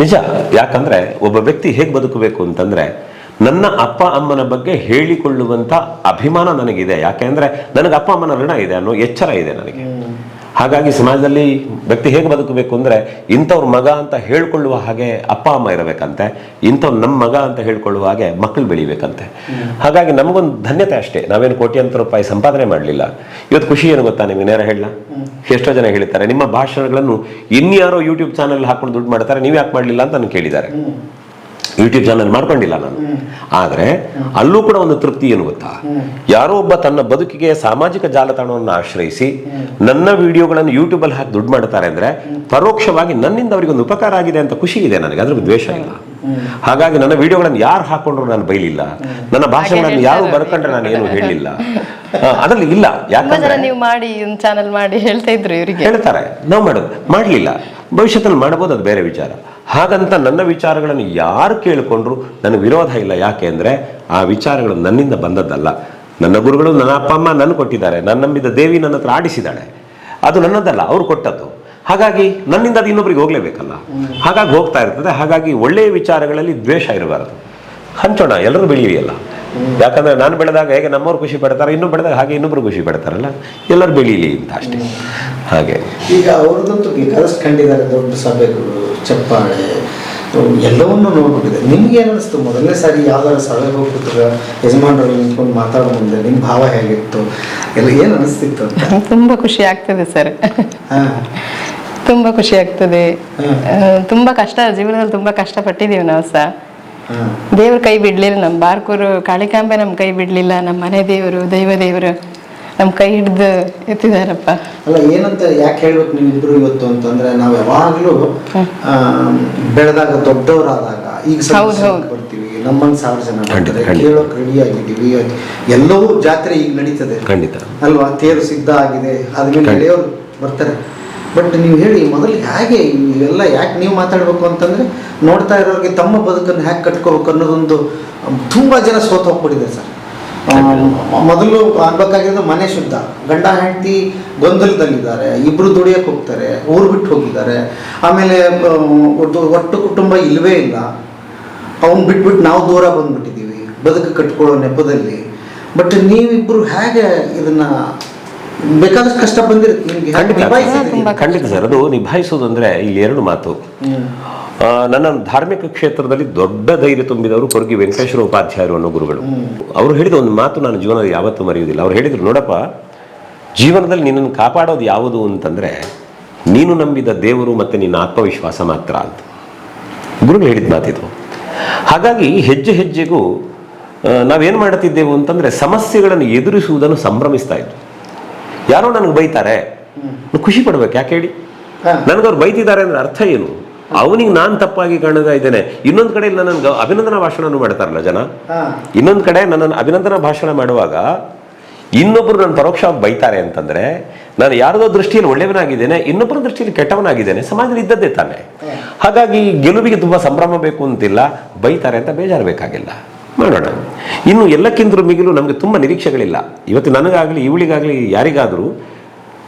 ನಿಜ. ಯಾಕಂದ್ರೆ ಒಬ್ಬ ವ್ಯಕ್ತಿ ಹೇಗೆ ಬದುಕಬೇಕು ಅಂತಂದ್ರೆ, ನನ್ನ ಅಪ್ಪ ಅಮ್ಮನ ಬಗ್ಗೆ ಹೇಳಿಕೊಳ್ಳುವಂತ ಅಭಿಮಾನ ನನಗಿದೆ. ಯಾಕೆಂದ್ರೆ ನನಗೆ ಅಪ್ಪ ಅಮ್ಮನ ಋಣ ಇದೆ ಅನ್ನೋ ಎಚ್ಚರ ಇದೆ ನನಗೆ. ಹಾಗಾಗಿ ಸಮಾಜದಲ್ಲಿ ವ್ಯಕ್ತಿ ಹೇಗೆ ಬದುಕಬೇಕು ಅಂದ್ರೆ, ಇಂಥವ್ರ ಮಗ ಅಂತ ಹೇಳ್ಕೊಳ್ಳುವ ಹಾಗೆ ಅಪ್ಪ ಅಮ್ಮ ಇರಬೇಕಂತೆ, ಇಂಥವ್ರು ನಮ್ಮ ಮಗ ಅಂತ ಹೇಳ್ಕೊಳ್ಳುವ ಹಾಗೆ ಮಕ್ಕಳು ಬೆಳಿಬೇಕಂತೆ. ಹಾಗಾಗಿ ನಮಗೊಂದು ಧನ್ಯತೆ ಅಷ್ಟೇ, ನಾವೇನು ಕೋಟ್ಯಾಂತರ ರೂಪಾಯಿ ಸಂಪಾದನೆ ಮಾಡಲಿಲ್ಲ. ಇವತ್ತು ಖುಷಿ ಏನು ಗೊತ್ತಾ ನಿಮಗೆ, ನೇರ ಹೇಳ, ಎಷ್ಟೋ ಜನ ಹೇಳ್ತಾರೆ ನಿಮ್ಮ ಭಾಷಣಗಳನ್ನು ಇನ್ಯಾರೋ ಯೂಟ್ಯೂಬ್ ಚಾನಲ್ ಹಾಕೊಂಡು ದುಡ್ಡು ಮಾಡ್ತಾರೆ, ನೀವು ಯಾಕೆ ಮಾಡಲಿಲ್ಲ ಅಂತ ನನಗೆ ಕೇಳಿದ್ದಾರೆ. ಯೂಟ್ಯೂಬ್ ಚಾನಲ್ ಮಾಡ್ಕೊಂಡಿಲ್ಲ ನಾನು, ಆದ್ರೆ ಅಲ್ಲೂ ಕೂಡ ಒಂದು ತೃಪ್ತಿ ಏನು ಗೊತ್ತಾ, ಯಾರೋ ಒಬ್ಬ ತನ್ನ ಬದುಕಿಗೆ ಸಾಮಾಜಿಕ ಜಾಲತಾಣವನ್ನು ಆಶ್ರಯಿಸಿ ನನ್ನ ವಿಡಿಯೋಗಳನ್ನು ಯೂಟ್ಯೂಬ್ ಅಲ್ಲಿ ಹಾಕಿ ದುಡ್ಡು ಮಾಡ್ತಾರೆ ಅಂದ್ರೆ ಪರೋಕ್ಷವಾಗಿ ನನ್ನಿಂದ ಅವರಿಗೊಂದು ಉಪಕಾರ ಆಗಿದೆ ಅಂತ ಖುಷಿ ಇದೆ ನನಗೆ, ಅದ್ರ ದ್ವೇಷ ಇಲ್ಲ. ಹಾಗಾಗಿ ನನ್ನ ವಿಡಿಯೋಗಳನ್ನು ಯಾರು ಹಾಕೊಂಡ್ರು ನಾನು ಬೈಲಿಲ್ಲ, ನನ್ನ ಭಾಷೆಗಳನ್ನು ಯಾರು ಬರ್ಕೊಂಡ್ರೆ ನಾನು ಏನು ಹೇಳಿಲ್ಲ, ಅದರಲ್ಲಿ ಇಲ್ಲ. ಯಾಕಂದ್ರೆ ನೀವು ಮಾಡಿ ಒಂದು ಚಾನಲ್ ಮಾಡಿ ಹೇಳ್ತಾ ಇದ್ರು, ಇವರಿಗೆ ಹೇಳ್ತಾರೆ ನಾವು ಮಾಡೋದು ಮಾಡಲಿಲ್ಲ, ಭವಿಷ್ಯದಲ್ಲಿ ಮಾಡಬಹುದು, ಅದು ಬೇರೆ ವಿಚಾರ. ಹಾಗಂತ ನನ್ನ ವಿಚಾರಗಳನ್ನು ಯಾರು ಕೇಳಿಕೊಂಡ್ರು ನನಗೆ ವಿರೋಧ ಇಲ್ಲ. ಯಾಕೆ ಅಂದರೆ ಆ ವಿಚಾರಗಳು ನನ್ನಿಂದ ಬಂದದ್ದಲ್ಲ. ನನ್ನ ಗುರುಗಳು, ನನ್ನ ಅಪ್ಪ ಅಮ್ಮ ನನ್ನ ಕೊಟ್ಟಿದ್ದಾರೆ, ನನ್ನ ನಂಬಿದ ದೇವಿ ನನ್ನ ಹತ್ರ ಆಡಿಸಿದ್ದಾಳೆ, ಅದು ನನ್ನದಲ್ಲ, ಅವ್ರು ಕೊಟ್ಟದ್ದು. ಹಾಗಾಗಿ ನನ್ನಿಂದ ಅದು ಇನ್ನೊಬ್ರಿಗೆ ಹೋಗ್ಲೇಬೇಕಲ್ಲ, ಹಾಗಾಗಿ ಹೋಗ್ತಾ ಇರ್ತದೆ. ಹಾಗಾಗಿ ಒಳ್ಳೆಯ ವಿಚಾರಗಳಲ್ಲಿ ದ್ವೇಷ ಇರಬಾರದು, ಹಂಚೋಣ, ಎಲ್ಲರೂ ಬೆಳೀಲಿಯಲ್ಲ. ಯಾಕಂದ್ರೆ ನಾನು ಬೆಳೆದಾಗ ಹೇಗೆ ನಮ್ಮವ್ರು ಖುಷಿ ಪಡ್ತಾರೆ, ಇನ್ನೂ ಬೆಳೆದಾಗ ಹಾಗೆ ಇನ್ನೊಬ್ರು ಖುಷಿ ಪಡ್ತಾರಲ್ಲ, ಎಲ್ಲರೂ ಬೆಳೀಲಿ ಅಂತ ಅಷ್ಟೇ. ಹಾಗೆ ಈಗ ಅವ್ರದಂತೂ ಬೇಕಾದಷ್ಟು ಕಂಡಿದ್ದಾರೆ, ದೊಡ್ಡ ಸಭೆಗಳು, ಚಪ್ಪಾಳೆ, ಎಲ್ಲವನ್ನೂ ನೋಡ್ಬಿಟ್ಟಿದೆ. ನಿಮ್ಗೆ ಏನು ಅನಿಸ್ತು ಮೊದಲನೇ ಸಾರಿ ಯಾವ್ದಾದ್ರು ಸಭೆಗೆ ಹೋಗ್ಬಿಟ್ರೆ ಯಜಮಾನರು ನಿಂತ್ಕೊಂಡು ಮಾತಾಡೋ ಮುಂದೆ ನಿಮ್ಮ ಭಾವ ಹೇಗಿತ್ತು, ಎಲ್ಲ ಏನು ಅನಿಸ್ತಿತ್ತು ಅಂತ? ತುಂಬಾ ಖುಷಿ ಆಗ್ತದೆ ಸರ್, ತುಂಬಾ ಖುಷಿ ಆಗ್ತದೆ. ತುಂಬಾ ಕಷ್ಟ, ಜೀವನದಲ್ಲಿ ತುಂಬಾ ಕಷ್ಟಪಟ್ಟಿದ್ದೀವಿ ನಾವು ಸಹ. ದೇವ್ರ ಕೈ ಬಿಡ್ಲಿಲ್ಲ, ನಮ್ಮ ಬಾರ್ಕೂರು ಕಾಳಿಕಾಂಬೆ ನಮ್ಮ ಕೈ ಬಿಡ್ಲಿಲ್ಲ, ನಮ್ಮ ಮನೆ ದೇವರು, ದೈವ ದೇವರು ನಮ್ಮ ಕೈ ಹಿಡ್ದು ಎತ್ತಿದಾರಪ್ಪ. ಅಲ್ಲ ಏನಂತ ಯಾಕೆ ಹೇಳ್ಬೇಕು ನೀವಿಬ್ರು ಇವತ್ತು ಅಂತಂದ್ರೆ, ನಾವು ಯಾವಾಗ್ಲೂ ಬೆಳೆದಾಗ ದೊಡ್ಡವರಾದಾಗ ಈಗ ಬರ್ತೀವಿ, ನಮ್ಮಂಗ್ 1000 ಜನ ಕೇಳೋಕ್ ರೆಡಿ ಆಗಿದ್ದೀವಿ. ಎಲ್ಲವೂ ಜಾತ್ರೆ ಈಗ ನಡೀತದೆ ಖಂಡಿತ ಅಲ್ವಾ, ತೇರು ಸಿದ್ಧ ಆಗಿದೆ, ಆದ್ಮೇಲೆ ಎಳೆಯವರು ಬರ್ತಾರೆ. ಬಟ್ ನೀವು ಹೇಳಿ ಮೊದಲು ಹೇಗೆ ಇವೆಲ್ಲ ಯಾಕೆ ನೀವು ಮಾತಾಡ್ಬೇಕು ಅಂತಂದ್ರೆ, ನೋಡ್ತಾ ಇರೋರಿಗೆ ತಮ್ಮ ಬದುಕನ್ನು ಹ್ಯಾಕ್ ಕಟ್ಕೋಬೇಕು ಅನ್ನೋದೊಂದು ತುಂಬಾ ಜನ ಸೋತು ಹೋಗ್ಬಿಟ್ಟಿದೆ ಸರ್. ಮೊದಲು ಆಗ್ಬೇಕಾಗಿರೋದು ಮನೆ ಶುದ್ಧ, ಗಂಡ ಹೆಂಡತಿ ಗೊಂದಲದಲ್ಲಿದ್ದಾರೆ, ಇಬ್ರು ದುಡಿಯಕ್ಕೆ ಹೋಗ್ತಾರೆ, ಊರು ಬಿಟ್ಟು ಹೋಗಿದ್ದಾರೆ, ಆಮೇಲೆ ಒಟ್ಟು ಕುಟುಂಬ ಇಲ್ಲವೇ ಇಲ್ಲ, ಅವ್ನು ಬಿಟ್ಬಿಟ್ಟು ನಾವು ದೂರ ಬಂದ್ಬಿಟ್ಟಿದ್ದೀವಿ ಬದುಕು ಕಟ್ಕೊಳ್ಳೋ ನೆಪದಲ್ಲಿ. ಬಟ್ ನೀವಿಬ್ರು ಹೇಗೆ ಇದನ್ನ ಬೇಕಾದಷ್ಟು ಕಷ್ಟ ಬಂದಿರುತ್ತೆ ನಿಮಗೆ, ಖಂಡಿತ ಸರ್. ಅದು ನಿಭಾಯಿಸೋದು ಅಂದ್ರೆ ಇಲ್ಲಿ 2 ಮಾತು. ನನ್ನ ಧಾರ್ಮಿಕ ಕ್ಷೇತ್ರದಲ್ಲಿ ದೊಡ್ಡ ಧೈರ್ಯ ತುಂಬಿದವರು ಕೊರಗಿ ವೆಂಕಟೇಶ್ವರ ಉಪಾಧ್ಯಾಯರು ಅನ್ನೋ ಗುರುಗಳು. ಅವರು ಹೇಳಿದ ಒಂದು ಮಾತು ನಾನು ಜೀವನದಲ್ಲಿ ಯಾವತ್ತೂ ಮರೆಯುವುದಿಲ್ಲ. ಅವ್ರು ಹೇಳಿದ್ರು, ನೋಡಪ್ಪ, ಜೀವನದಲ್ಲಿ ನಿನ್ನನ್ನು ಕಾಪಾಡೋದು ಯಾವುದು ಅಂತಂದ್ರೆ ನೀನು ನಂಬಿದ ದೇವರು ಮತ್ತೆ ನಿನ್ನ ಆತ್ಮವಿಶ್ವಾಸ ಮಾತ್ರ ಅಂತ ಗುರುಗಳು ಹೇಳಿದ ಮಾತಿದ್ರು. ಹಾಗಾಗಿ ಹೆಜ್ಜೆ ಹೆಜ್ಜೆಗೂ ನಾವೇನು ಮಾಡುತ್ತಿದ್ದೆವು ಅಂತಂದ್ರೆ ಸಮಸ್ಯೆಗಳನ್ನು ಎದುರಿಸುವುದನ್ನು ಸಂಭ್ರಮಿಸ್ತಾ ಇದ್ವು. ಯಾರೋ ನನಗೆ ಬೈತಾರೆ, ಖುಷಿ ಪಡ್ಬೇಕು. ಯಾಕೆ ಹೇಳಿ, ನನಗವ್ರು ಬೈತಿದ್ದಾರೆ ಅಂದ್ರೆ ಅರ್ಥ ಏನು, ಅವನಿಗೆ ನಾನು ತಪ್ಪಾಗಿ ಕಾಣ್ತಾ ಇದ್ದೇನೆ. ಇನ್ನೊಂದು ಕಡೆ ನನ್ನ ಅಭಿನಂದನಾ ಭಾಷಣ ಮಾಡ್ತಾರಲ್ಲ ಜನ, ಇನ್ನೊಂದು ಕಡೆ ನನ್ನ ಅಭಿನಂದನಾ ಭಾಷಣ ಮಾಡುವಾಗ ಇನ್ನೊಬ್ರು ನನ್ನ ಪರೋಕ್ಷವಾಗಿ ಬೈತಾರೆ ಅಂತಂದ್ರೆ ನಾನು ಯಾರದೋ ದೃಷ್ಟಿಯಲ್ಲಿ ಒಳ್ಳೆಯವನಾಗಿದ್ದೇನೆ, ಇನ್ನೊಬ್ಬರ ದೃಷ್ಟಿಯಲ್ಲಿ ಕೆಟ್ಟವನಾಗಿದ್ದೇನೆ. ಸಮಾಜದಲ್ಲಿ ಇದ್ದದ್ದೇ ತಾನೆ. ಹಾಗಾಗಿ ಗೆಲುವಿಗೆ ತುಂಬಾ ಸಂಭ್ರಮ ಬೇಕು ಅಂತಿಲ್ಲ, ಬೈತಾರೆ ಅಂತ ಬೇಜಾರು ಬೇಕಾಗಿಲ್ಲ, ಮಾಡೋಣ. ಇನ್ನು ಎಲ್ಲಕ್ಕಿಂತಲೂ ಮಿಗಿಲು ನಮಗೆ ತುಂಬ ನಿರೀಕ್ಷೆಗಳಿಲ್ಲ. ಇವತ್ತು ನನಗಾಗಲಿ ಇವಳಿಗಾಗಲಿ ಯಾರಿಗಾದರೂ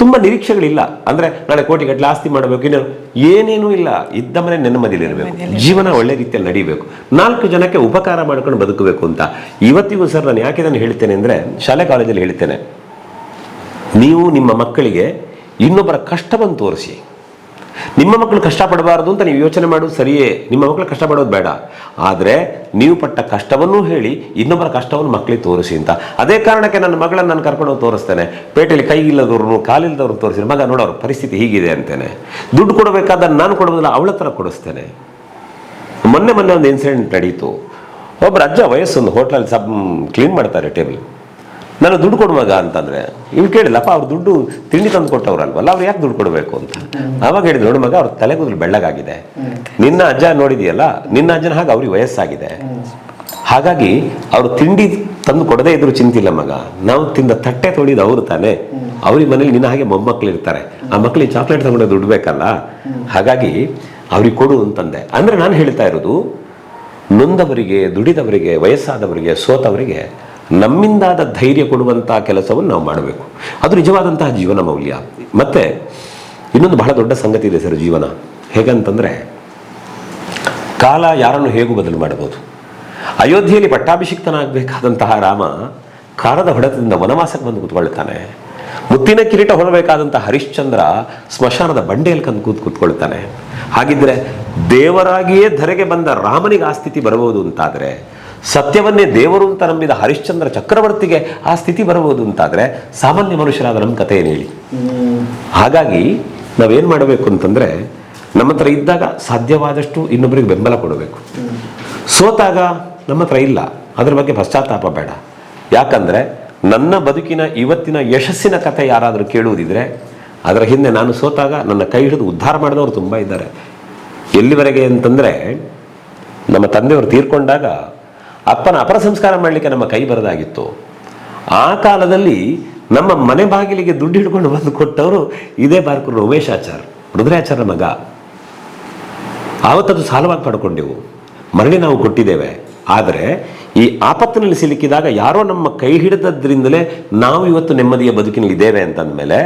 ತುಂಬ ನಿರೀಕ್ಷೆಗಳಿಲ್ಲ. ಅಂದರೆ ನಾಳೆ ಕೋಟಿಗಟ್ಟಲೆ ಆಸ್ತಿ ಮಾಡಬೇಕು, ಇನ್ನೇನು ಏನೇನೂ ಇಲ್ಲ. ಇದ್ದ ಮನೆ ನೆಮ್ಮದಿಲಿರಬೇಕು, ಜೀವನ ಒಳ್ಳೆ ರೀತಿಯಲ್ಲಿ ನಡೀಬೇಕು, 4 ಜನಕ್ಕೆ ಉಪಕಾರ ಮಾಡ್ಕೊಂಡು ಬದುಕಬೇಕು ಅಂತ. ಇವತ್ತಿಗೂ ಸರ್ ನಾನು ಯಾಕೆ ಇದನ್ನು ಹೇಳ್ತೇನೆ ಅಂದರೆ, ಶಾಲೆ ಕಾಲೇಜಲ್ಲಿ ಹೇಳ್ತೇನೆ, ನೀವು ನಿಮ್ಮ ಮಕ್ಕಳಿಗೆ ಇನ್ನೊಬ್ಬರ ಕಷ್ಟವನ್ನು ತೋರಿಸಿ. ನಿಮ್ಮ ಮಕ್ಕಳು ಕಷ್ಟಪಡಬಾರದು ಅಂತ ನೀವು ಯೋಚನೆ ಮಾಡೋದು ಸರಿಯೇ, ನಿಮ್ಮ ಮಕ್ಕಳು ಕಷ್ಟಪಡೋದು ಬೇಡ. ಆದರೆ ನೀವು ಪಟ್ಟ ಕಷ್ಟವನ್ನೂ ಹೇಳಿ ಇನ್ನೊಬ್ಬರ ಕಷ್ಟವನ್ನು ಮಕ್ಕಳಿಗೆ ತೋರಿಸಿ ಅಂತ. ಅದೇ ಕಾರಣಕ್ಕೆ ನನ್ನ ಮಗಳನ್ನು ನಾನು ಕರ್ಕೊಂಡು ಹೋಗಿ ತೋರಿಸ್ತೇನೆ. ಪೇಟೆಯಲ್ಲಿ ಕೈ ಇಲ್ಲದವ್ರನ್ನು ಕಾಲಿಲ್ಲದವ್ರನ್ನು ತೋರಿಸಿ, ಮಗ ನೋಡೋರು ಪರಿಸ್ಥಿತಿ ಹೀಗಿದೆ ಅಂತೇನೆ. ದುಡ್ಡು ಕೊಡಬೇಕಾದ ನಾನು ಕೊಡೋದಿಲ್ಲ, ಅವಳ ಹತ್ರ ಕೊಡಿಸ್ತೇನೆ. ಮೊನ್ನೆ ಒಂದು ಇನ್ಸಿಡೆಂಟ್ ನಡೀತು. ಒಬ್ಬರು ಅಜ್ಜ ವಯಸ್ಸೊಂದು ಹೋಟ್ಲಲ್ಲಿ ಕ್ಲೀನ್ ಮಾಡ್ತಾರೆ ಟೇಬಲ್. ನಾನು ದುಡ್ಡು ಕೊಡು ಮಗ ಅಂತಂದ್ರೆ ಇವ್ರು ಕೇಳಿಲ್ಲಪ್ಪ, ಅವ್ರು ದುಡ್ಡು ತಿಂಡಿ ತಂದು ಕೊಟ್ಟವ್ರಲ್ವಲ್ಲ, ಅವ್ರು ಯಾಕೆ ದುಡ್ಡು ಕೊಡಬೇಕು ಅಂತ. ಆವಾಗ ಹೇಳಿದ್ರು, ನೋಡು ಮಗ, ಅವ್ರ ತಲೆಗೂದಲು ಬೆಳ್ಳಗಾಗಿದೆ, ನಿನ್ನ ಅಜ್ಜ ನೋಡಿದೆಯಲ್ಲ, ನಿನ್ನ ಅಜ್ಜನ ಹಾಗೆ ಅವ್ರಿಗೆ ವಯಸ್ಸಾಗಿದೆ, ಹಾಗಾಗಿ ಅವರು ತಿಂಡಿ ತಂದು ಕೊಡದೇ ಇದ್ರು ಚಿಂತಿಲ್ಲ ಮಗ, ನಾವು ತಿಂದ ತಟ್ಟೆ ತೊಳಿದು ಅವರು ತಾನೆ, ಅವ್ರಿಗೆ ಮನೇಲಿ ನಿನ್ನ ಹಾಗೆ ಮೊಮ್ಮಕ್ಳು ಇರ್ತಾರೆ, ಆ ಮಕ್ಳಿಗೆ ಚಾಕ್ಲೇಟ್ ತಗೊಂಡು ದುಡ್ಡು ಬೇಕಲ್ಲ, ಹಾಗಾಗಿ ಅವ್ರಿಗೆ ಕೊಡು ಅಂತಂದೆ. ಅಂದ್ರೆ ನಾನು ಹೇಳ್ತಾ ಇರೋದು, ನೊಂದವರಿಗೆ, ದುಡಿದವರಿಗೆ, ವಯಸ್ಸಾದವರಿಗೆ, ಸೋತವರಿಗೆ ನಮ್ಮಿಂದಾದ ಧೈರ್ಯ ಕೊಡುವಂತಹ ಕೆಲಸವನ್ನು ನಾವು ಮಾಡಬೇಕು. ಅದು ನಿಜವಾದಂತಹ ಜೀವನ ಮೌಲ್ಯ. ಮತ್ತೆ ಇನ್ನೊಂದು ಬಹಳ ದೊಡ್ಡ ಸಂಗತಿ ಇದೆ ಸರ್ ಜೀವನ. ಹೇಗಂತಂದ್ರೆ, ಕಾಲ ಯಾರನ್ನು ಹೇಗೂ ಬದಲು ಮಾಡಬಹುದು. ಅಯೋಧ್ಯೆಯಲ್ಲಿ ಪಟ್ಟಾಭಿಷಿಕ್ತನಾಗಬೇಕಾದಂತಹ ರಾಮ ಕಾಲದ ಹೊಡೆತದಿಂದ ವನವಾಸಕ್ಕೆ ಬಂದು ಕೂತ್ಕೊಳ್ತಾನೆ. ಮುತ್ತಿನ ಕಿರೀಟ ಹೊರಬೇಕಾದಂತಹ ಹರಿಶ್ಚಂದ್ರ ಸ್ಮಶಾನದ ಬಂಡೆಯಲ್ಲಿ ಕೂತ್ಕೊಳ್ತಾನೆ. ಹಾಗಿದ್ರೆ ದೇವರಾಗಿಯೇ ಧರೆಗೆ ಬಂದ ರಾಮನಿಗೆ ಆ ಸ್ಥಿತಿ ಬರಬಹುದು ಅಂತಾದ್ರೆ, ಸತ್ಯವನ್ನೇ ದೇವರು ಅಂತ ನಂಬಿದ ಹರಿಶ್ಚಂದ್ರ ಚಕ್ರವರ್ತಿಗೆ ಆ ಸ್ಥಿತಿ ಬರಬಹುದು ಅಂತಾದ್ರೆ, ಸಾಮಾನ್ಯ ಮನುಷ್ಯರಾದ ನಮ್ಮ ಕಥೆ ಏನು ಹೇಳಿ. ಹಾಗಾಗಿ ನಾವೇನ್ ಮಾಡಬೇಕು ಅಂತಂದ್ರೆ, ನಮ್ಮ ಹತ್ರ ಇದ್ದಾಗ ಸಾಧ್ಯವಾದಷ್ಟು ಇನ್ನೊಬ್ಬರಿಗೆ ಬೆಂಬಲ ಕೊಡಬೇಕು. ಸೋತಾಗ ನಮ್ಮ ಹತ್ರ ಇಲ್ಲ, ಅದ್ರ ಬಗ್ಗೆ ಪಶ್ಚಾತ್ತಾಪ ಬೇಡ. ಯಾಕಂದ್ರೆ ನನ್ನ ಬದುಕಿನ ಇವತ್ತಿನ ಯಶಸ್ಸಿನ ಕಥೆ ಯಾರಾದರೂ ಕೇಳುವುದಿದ್ರೆ, ಅದರ ಹಿಂದೆ ನಾನು ಸೋತಾಗ ನನ್ನ ಕೈ ಹಿಡಿದು ಉದ್ಧಾರ ಮಾಡಿದವರು ತುಂಬ ಇದ್ದಾರೆ. ಎಲ್ಲಿವರೆಗೆ ಅಂತಂದ್ರೆ, ನಮ್ಮ ತಂದೆಯವರು ತೀರ್ಕೊಂಡಾಗ ಅಪ್ಪನ ಅಪರ ಸಂಸ್ಕಾರ ಮಾಡಲಿಕ್ಕೆ ನಮ್ಮ ಕೈ ಬರದಾಗಿತ್ತು. ಆ ಕಾಲದಲ್ಲಿ ನಮ್ಮ ಮನೆ ಬಾಗಿಲಿಗೆ ದುಡ್ಡು ಹಿಡ್ಕೊಂಡು ಬಂದು ಕೊಟ್ಟವರು ಇದೇ ಬಾರ್ಕೂರು ಉಮೇಶಾಚಾರ್, ರುದ್ರಾಚಾರ್ಯ ಮಗ. ಆವತ್ತದು ಸಾಲವಾಗಿ ಪಡ್ಕೊಂಡೆವು, ಮರಳಿ ನಾವು ಕೊಟ್ಟಿದ್ದೇವೆ. ಆದರೆ ಈ ಆಪತ್ತಿನಲ್ಲಿ ಸಿಲುಕಿದಾಗ ಯಾರೋ ನಮ್ಮ ಕೈ ಹಿಡಿದದ್ರಿಂದಲೇ ನಾವು ಇವತ್ತು ನೆಮ್ಮದಿಯ ಬದುಕಿನಲ್ಲಿ ಇದ್ದೇವೆ ಅಂತಂದ್ಮೇಲೆ,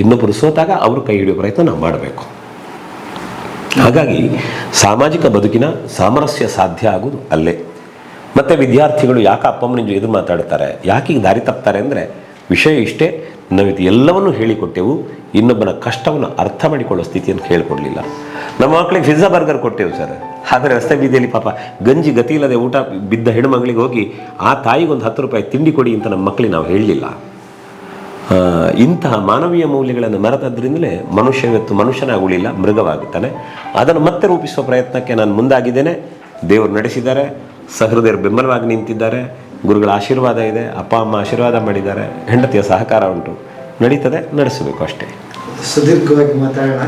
ಇನ್ನೊಬ್ಬರು ಸೋತಾಗ ಅವರು ಕೈ ಹಿಡಿಯೋ ಪ್ರಯತ್ನ ನಾವು ಮಾಡಬೇಕು. ಹಾಗಾಗಿ ಸಾಮಾಜಿಕ ಬದುಕಿನ ಸಾಮರಸ್ಯ ಸಾಧ್ಯ ಆಗುವುದು ಅಲ್ಲೇ. ಮತ್ತೆ ವಿದ್ಯಾರ್ಥಿಗಳು ಯಾಕೆ ಅಪ್ಪಮ್ಮನಿಂದ ಎದುರು ಮಾತಾಡ್ತಾರೆ, ಯಾಕೆ ಈಗ ದಾರಿ ತಪ್ತಾರೆ ಅಂದರೆ, ವಿಷಯ ಇಷ್ಟೇ, ನಾವಿದು ಎಲ್ಲವನ್ನೂ ಹೇಳಿಕೊಟ್ಟೆವು, ಇನ್ನೊಬ್ಬನ ಕಷ್ಟವನ್ನು ಅರ್ಥ ಮಾಡಿಕೊಳ್ಳೋ ಸ್ಥಿತಿಯನ್ನು ಹೇಳಿಕೊಡ್ಲಿಲ್ಲ. ನಮ್ಮ ಮಕ್ಕಳಿಗೆ ಪಿಜ್ಜಾ ಬರ್ಗರ್ ಕೊಟ್ಟೆವು ಸರ್, ಆದರೆ ರಸ್ತೆ ಬೀದಿಯಲ್ಲಿ ಪಾಪ ಗಂಜಿ ಗತಿ ಇಲ್ಲದೆ ಊಟ ಬಿದ್ದ ಹೆಣ್ಣುಮಗಳಿಗೆ ಹೋಗಿ ಆ ತಾಯಿಗೊಂದು 10 ರೂಪಾಯಿ ತಿಂಡಿ ಕೊಡಿ ಅಂತ ನಮ್ಮ ಮಕ್ಕಳಿಗೆ ನಾವು ಹೇಳಲಿಲ್ಲ. ಇಂತಹ ಮಾನವೀಯ ಮೌಲ್ಯಗಳನ್ನು ಮರೆತದ್ರಿಂದಲೇ ಮನುಷ್ಯ ಇವತ್ತು ಮನುಷ್ಯನಾಗುಳಿಲ್ಲ, ಮೃಗವಾಗುತ್ತಾನೆ. ಅದನ್ನು ಮತ್ತೆ ರೂಪಿಸುವ ಪ್ರಯತ್ನಕ್ಕೆ ನಾನು ಮುಂದಾಗಿದ್ದೇನೆ. ದೇವರು ನಡೆಸಿದ್ದಾರೆ, ಸಹೃದಯರು ಬೆಂಬಲವಾಗಿ ನಿಂತಿದ್ದಾರೆ, ಗುರುಗಳ ಆಶೀರ್ವಾದ ಇದೆ, ಅಪ್ಪ ಅಮ್ಮ ಆಶೀರ್ವಾದ ಮಾಡಿದ್ದಾರೆ, ಹೆಂಡತಿಯ ಸಹಕಾರ ಉಂಟು, ನಡೀತದೆ, ನಡೆಸಬೇಕು ಅಷ್ಟೇ. ಸುದೀರ್ಘವಾಗಿ ಮಾತಾಡೋಣ.